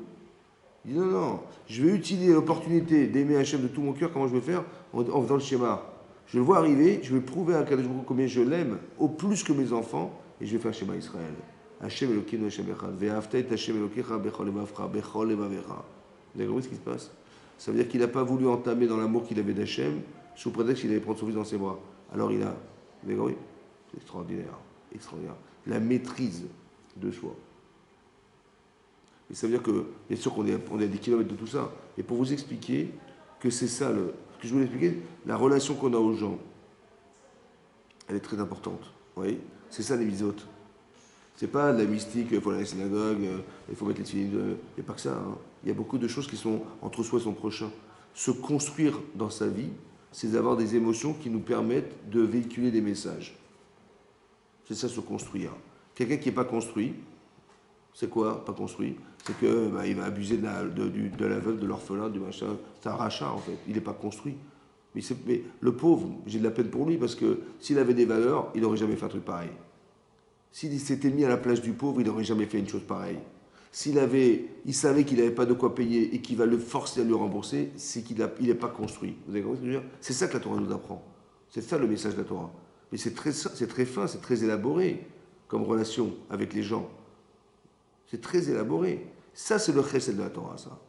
Il dit non, je vais utiliser l'opportunité d'aimer Hachem de tout mon cœur, comment je vais faire? En faisant le schéma. Je le vois arriver, je vais prouver à Kadosh Baruch Hu combien je l'aime, au plus que mes enfants, et je vais faire le schéma Israël. Hachem Elokeinu Hachem Echad. Ve'ahavta et Hachem Elokecha bechol levavcha, bechol levavecha. Vous avez compris ce qui se passe? Ça veut dire qu'il n'a pas voulu entamer dans l'amour qu'il avait d'Hachem, sous prétexte qu'il allait prendre son fils dans ses bras. Alors il a. Vous avez compris? C'est extraordinaire. Extraordinaire. La maîtrise de soi. Et ça veut dire que, bien sûr qu'on est à des kilomètres de tout ça. Et pour vous expliquer que c'est ça, ce que je voulais expliquer, la relation qu'on a aux gens, elle est très importante. Vous voyez? C'est ça les misotes. C'est pas de la mystique, il faut aller à la synagogue, il faut mettre les filles. Il n'y a pas que ça. Hein. Il y a beaucoup de choses qui sont entre soi et son prochain. Se construire dans sa vie, c'est d'avoir des émotions qui nous permettent de véhiculer des messages. C'est ça, se construire. Quelqu'un qui n'est pas construit, c'est quoi, pas construit? C'est qu'il va abuser de la veuve, de l'orphelin, du machin. C'est un rachat, en fait. Il n'est pas construit. Mais le pauvre, j'ai de la peine pour lui, parce que s'il avait des valeurs, il n'aurait jamais fait un truc pareil. S'il s'était mis à la place du pauvre, il n'aurait jamais fait une chose pareille. Il savait qu'il n'avait pas de quoi payer et qu'il va le forcer à lui rembourser, c'est qu'il n'est pas construit. Vous avez compris ce que je veux dire? C'est ça que la Torah nous apprend. C'est ça le message de la Torah. Mais c'est très fin, c'est très élaboré comme relation avec les gens. C'est très élaboré. Ça, c'est le chesed de la Torah, ça.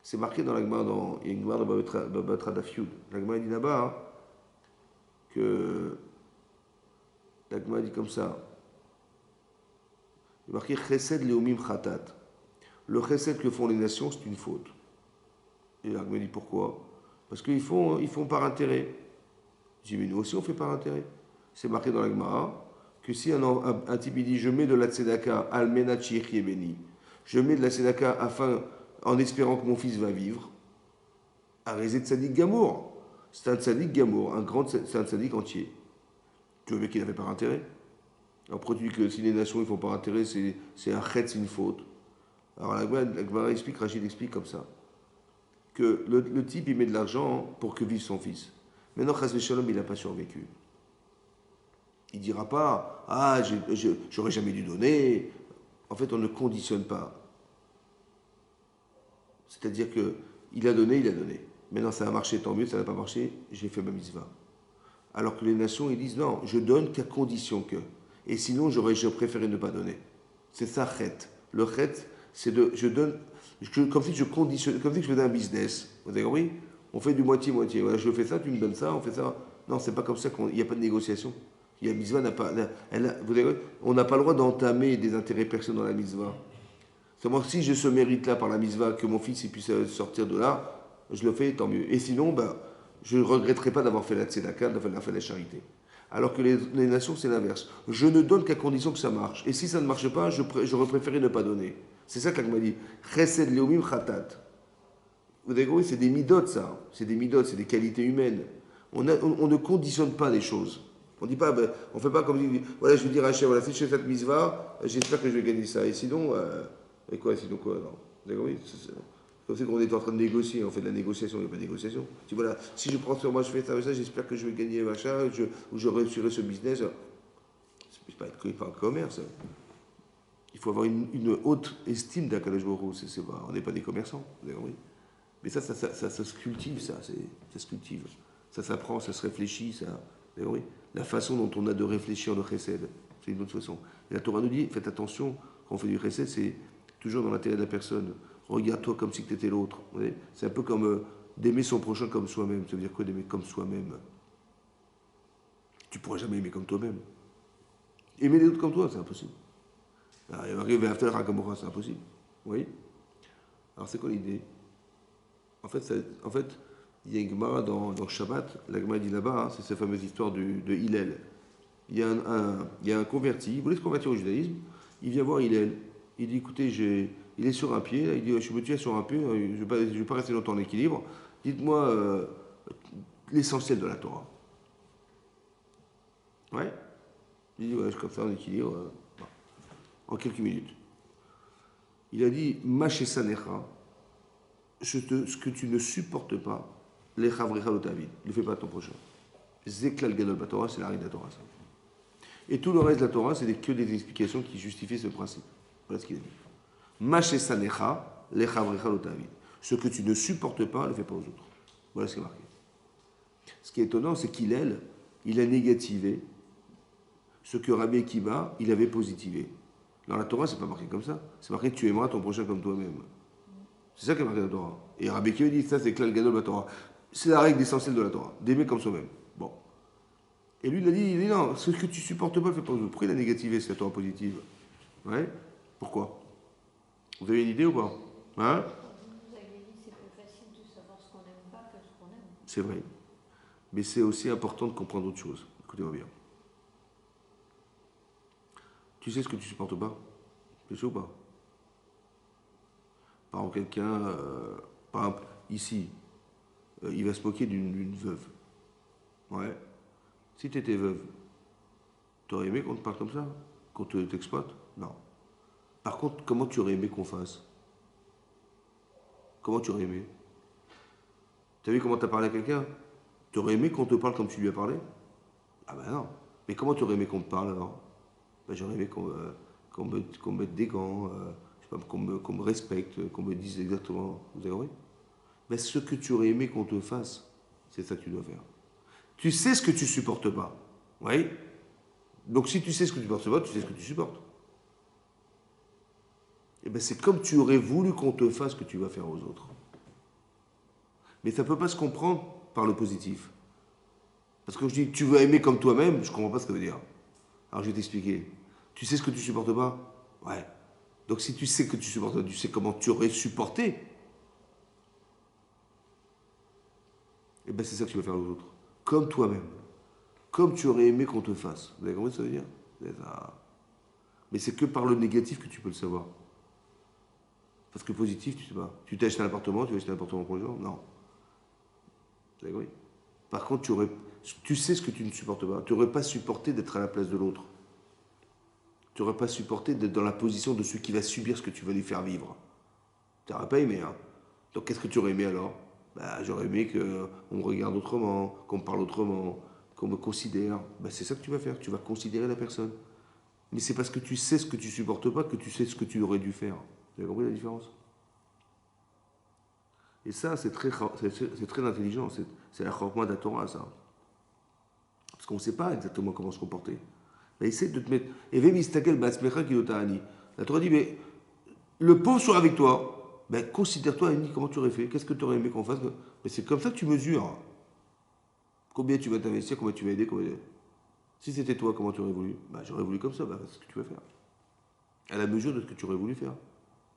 C'est marqué dans la Gemara, il y a une Gemara dans Batra Dafyud. La Gemara dit là-bas hein, que la Gemara dit comme ça. Il est marqué chesed leumim chatat. Le chesed que font les nations, c'est une faute. Et la Gemara dit pourquoi? Parce qu'ils font par intérêt. Je dis mais nous aussi on fait par intérêt. C'est marqué dans la Gemara que si un type dit je mets de la tzedaka al menat sheyechye beni, je mets de la tzedaka en espérant que mon fils va vivre, arrêtez de tzaddik gamour. C'est un tzaddik gamour, c'est un tzaddik entier. Tu veux qu'il avait par intérêt? Alors produit que si les nations ils font par intérêt, c'est un chet, c'est une faute. Alors la Gemara explique, Rachid explique comme ça, que le type il met de l'argent pour que vive son fils. Maintenant, Chas v'Shalom, il n'a pas survécu. Il ne dira pas « Ah, j'aurais jamais dû donner ». En fait, on ne conditionne pas. C'est-à-dire qu'il a donné, il a donné. Maintenant, ça a marché, tant mieux, ça n'a pas marché, j'ai fait ma mitzvah. Alors que les nations, ils disent « Non, je donne qu'à condition que ». Et sinon, j'aurais préféré ne pas donner. C'est ça, chet. Le chet, c'est je donne, comme si je conditionne, comme si je faisais un business. Vous avez compris? On fait du moitié-moitié. Voilà, je fais ça, tu me donnes ça, on fait ça. Non, c'est pas comme ça il n'y a pas de négociation. La mitzvah n'a pas. On n'a pas le droit d'entamer des intérêts personnels dans la mitzvah. C'est-à-dire, si j'ai ce mérite-là par la mitzvah, que mon fils puisse sortir de là, je le fais, tant mieux. Et sinon, je ne regretterai pas d'avoir fait la tzedaka, d'avoir fait la charité. Alors que les nations, c'est l'inverse. Je ne donne qu'à condition que ça marche. Et si ça ne marche pas, j'aurais préféré ne pas donner. C'est ça qu'elle m'a dit. Chesed leumim chatat. Vous avez compris, c'est des midotes, ça. C'est des midotes, c'est des qualités humaines. On ne conditionne pas les choses. On ne dit pas, on fait pas comme si, voilà, je vais dire à Hachem, voilà, si je fais cette mitzvah, j'espère que je vais gagner ça. Et sinon, sinon quoi, non. Vous avez compris? C'est comme si on est en train de négocier, on fait de la négociation, il n'y a pas de négociation. Tu voilà, si je prends sur moi, je fais ça, j'espère que je vais gagner machin, ou je réussirai ce business. C'est pas un commerce. Il faut avoir une haute estime d'Akadosh Baruch Hu. On n'est pas des commerçants, vous avez compris. Mais ça se cultive, ça se cultive. Ça s'apprend, ça se réfléchit, ça. Vous avez compris. La façon dont on a de réfléchir le chesed, c'est une autre façon. Et la Torah nous dit, faites attention, quand on fait du chesed, c'est toujours dans l'intérêt de la personne. Regarde-toi comme si tu étais l'autre. C'est un peu comme d'aimer son prochain comme soi-même. Ça veut dire quoi d'aimer comme soi-même? Tu ne pourras jamais aimer comme toi-même. Aimer les autres comme toi, c'est impossible. Arriver à faire un comme c'est impossible. Oui. Alors c'est quoi l'idée? En fait, il y a une Gemara dans Shabbat. La Gemara dit là-bas, c'est cette fameuse histoire de Hillel. Il y a un converti, il voulait se convertir au judaïsme. Il vient voir Hillel. Il dit, écoutez, il est sur un pied. Il dit, je me tiens sur un pied. Je ne vais pas rester longtemps en équilibre. Dites-moi l'essentiel de la Torah. Ouais. Il dit, ouais, je suis comme ça en équilibre. En quelques minutes. Il a dit, Machessa Necha, ce que tu ne supportes pas, Lecha Vrecha Lotavid, ne le fais pas à ton prochain. Zeklal Gadol Batorah, c'est la règle de la Torah, ça. Et tout le reste de la Torah, c'est que des explications qui justifient ce principe. Voilà ce qu'il a dit. Machessa Necha, Lecha Vrecha Lotavid. Ce que tu ne supportes pas, ne le fais pas aux autres. Voilà ce qui est marqué. Ce qui est étonnant, c'est qu'il a négativé ce que Rabbi Akiva, il avait positivé. Dans la Torah, c'est pas marqué comme ça. C'est marqué tu aimeras ton prochain comme toi-même. C'est ça qui est marqué dans la Torah. Et Rabbi Akiva dit ça, c'est Klal Gadol de la Torah. C'est la règle essentielle de la Torah, d'aimer comme soi-même. Bon. Et lui, il dit non, ce que tu supportes pas, fais pas aux autres. Pourquoi il a négativé cette Torah positive? Ouais. Pourquoi? Vous avez une idée ou pas? Hein? Vous avez dit c'est plus facile de savoir ce qu'on n'aime pas que ce qu'on aime. C'est vrai. Mais c'est aussi important de comprendre autre chose. Écoutez-moi bien. Tu sais ce que tu supportes pas? Tu sais ou pas? Par exemple, quelqu'un, par exemple, ici, il va se moquer d'une veuve. Ouais. Si tu étais veuve, tu aurais aimé qu'on te parle comme ça? Qu'on t'exploite? Non. Par contre, comment tu aurais aimé qu'on fasse? Comment tu aurais aimé? Tu as vu comment tu as parlé à quelqu'un? Tu aurais aimé qu'on te parle comme tu lui as parlé? Ah ben non. Mais comment tu aurais aimé qu'on te parle alors? Ben, j'aurais aimé qu'on me mette des gants, je sais pas, qu'on me respecte, qu'on me dise exactement. Vous avez compris? Mais ce que tu aurais aimé qu'on te fasse, c'est ça que tu dois faire. Tu sais ce que tu supportes pas. Oui? Donc si tu sais ce que tu supportes pas, tu sais ce que tu supportes. Et bien c'est comme tu aurais voulu qu'on te fasse que tu vas faire aux autres. Mais ça ne peut pas se comprendre par le positif. Parce que je dis tu veux aimer comme toi-même, je ne comprends pas ce que ça veut dire. Alors je vais t'expliquer. Tu sais ce que tu supportes pas? Ouais. Donc si tu sais que tu supportes pas, tu sais comment tu aurais supporté. Et bien c'est ça que tu vas faire aux autres. Comme toi-même. Comme tu aurais aimé qu'on te fasse. Vous avez compris ce que ça veut dire? Mais c'est que par le négatif que tu peux le savoir. Parce que positif, tu sais pas. Tu t'as acheté un appartement, tu vas acheter un appartement pour les gens? Non. Vous avez compris? Par contre, tu sais ce que tu ne supportes pas. Tu n'aurais pas supporté d'être à la place de l'autre. Tu n'aurais pas supporté d'être dans la position de celui qui va subir ce que tu vas lui faire vivre. Tu n'aurais pas aimé, hein. Donc qu'est-ce que tu aurais aimé alors? Bah, j'aurais aimé qu'on me regarde autrement, qu'on me parle autrement, qu'on me considère. Bah, c'est ça que tu vas faire. Tu vas considérer la personne. Mais c'est parce que tu sais ce que tu supportes pas que tu sais ce que tu aurais dû faire. Vous avez compris la différence? Et ça, c'est très intelligent. C'est la chorma de la Torah, ça. Parce qu'on ne sait pas exactement comment se comporter. Mais essaie de te mettre. La Torah dit, mais le pauvre soit avec toi. Ben, considère-toi, Annie, comment tu aurais fait? Qu'est-ce que tu aurais aimé qu'on fasse? Mais c'est comme ça que tu mesures. Combien tu vas t'investir, combien tu vas aider, Si c'était toi, comment tu aurais voulu? Ben, j'aurais voulu comme ça, ben, c'est ce que tu vas faire. À la mesure de ce que tu aurais voulu faire.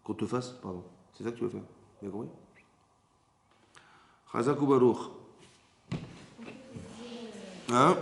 Qu'on te fasse, pardon. C'est ça que tu vas faire. Vous avez compris? Chazak ou Baruch. Hein?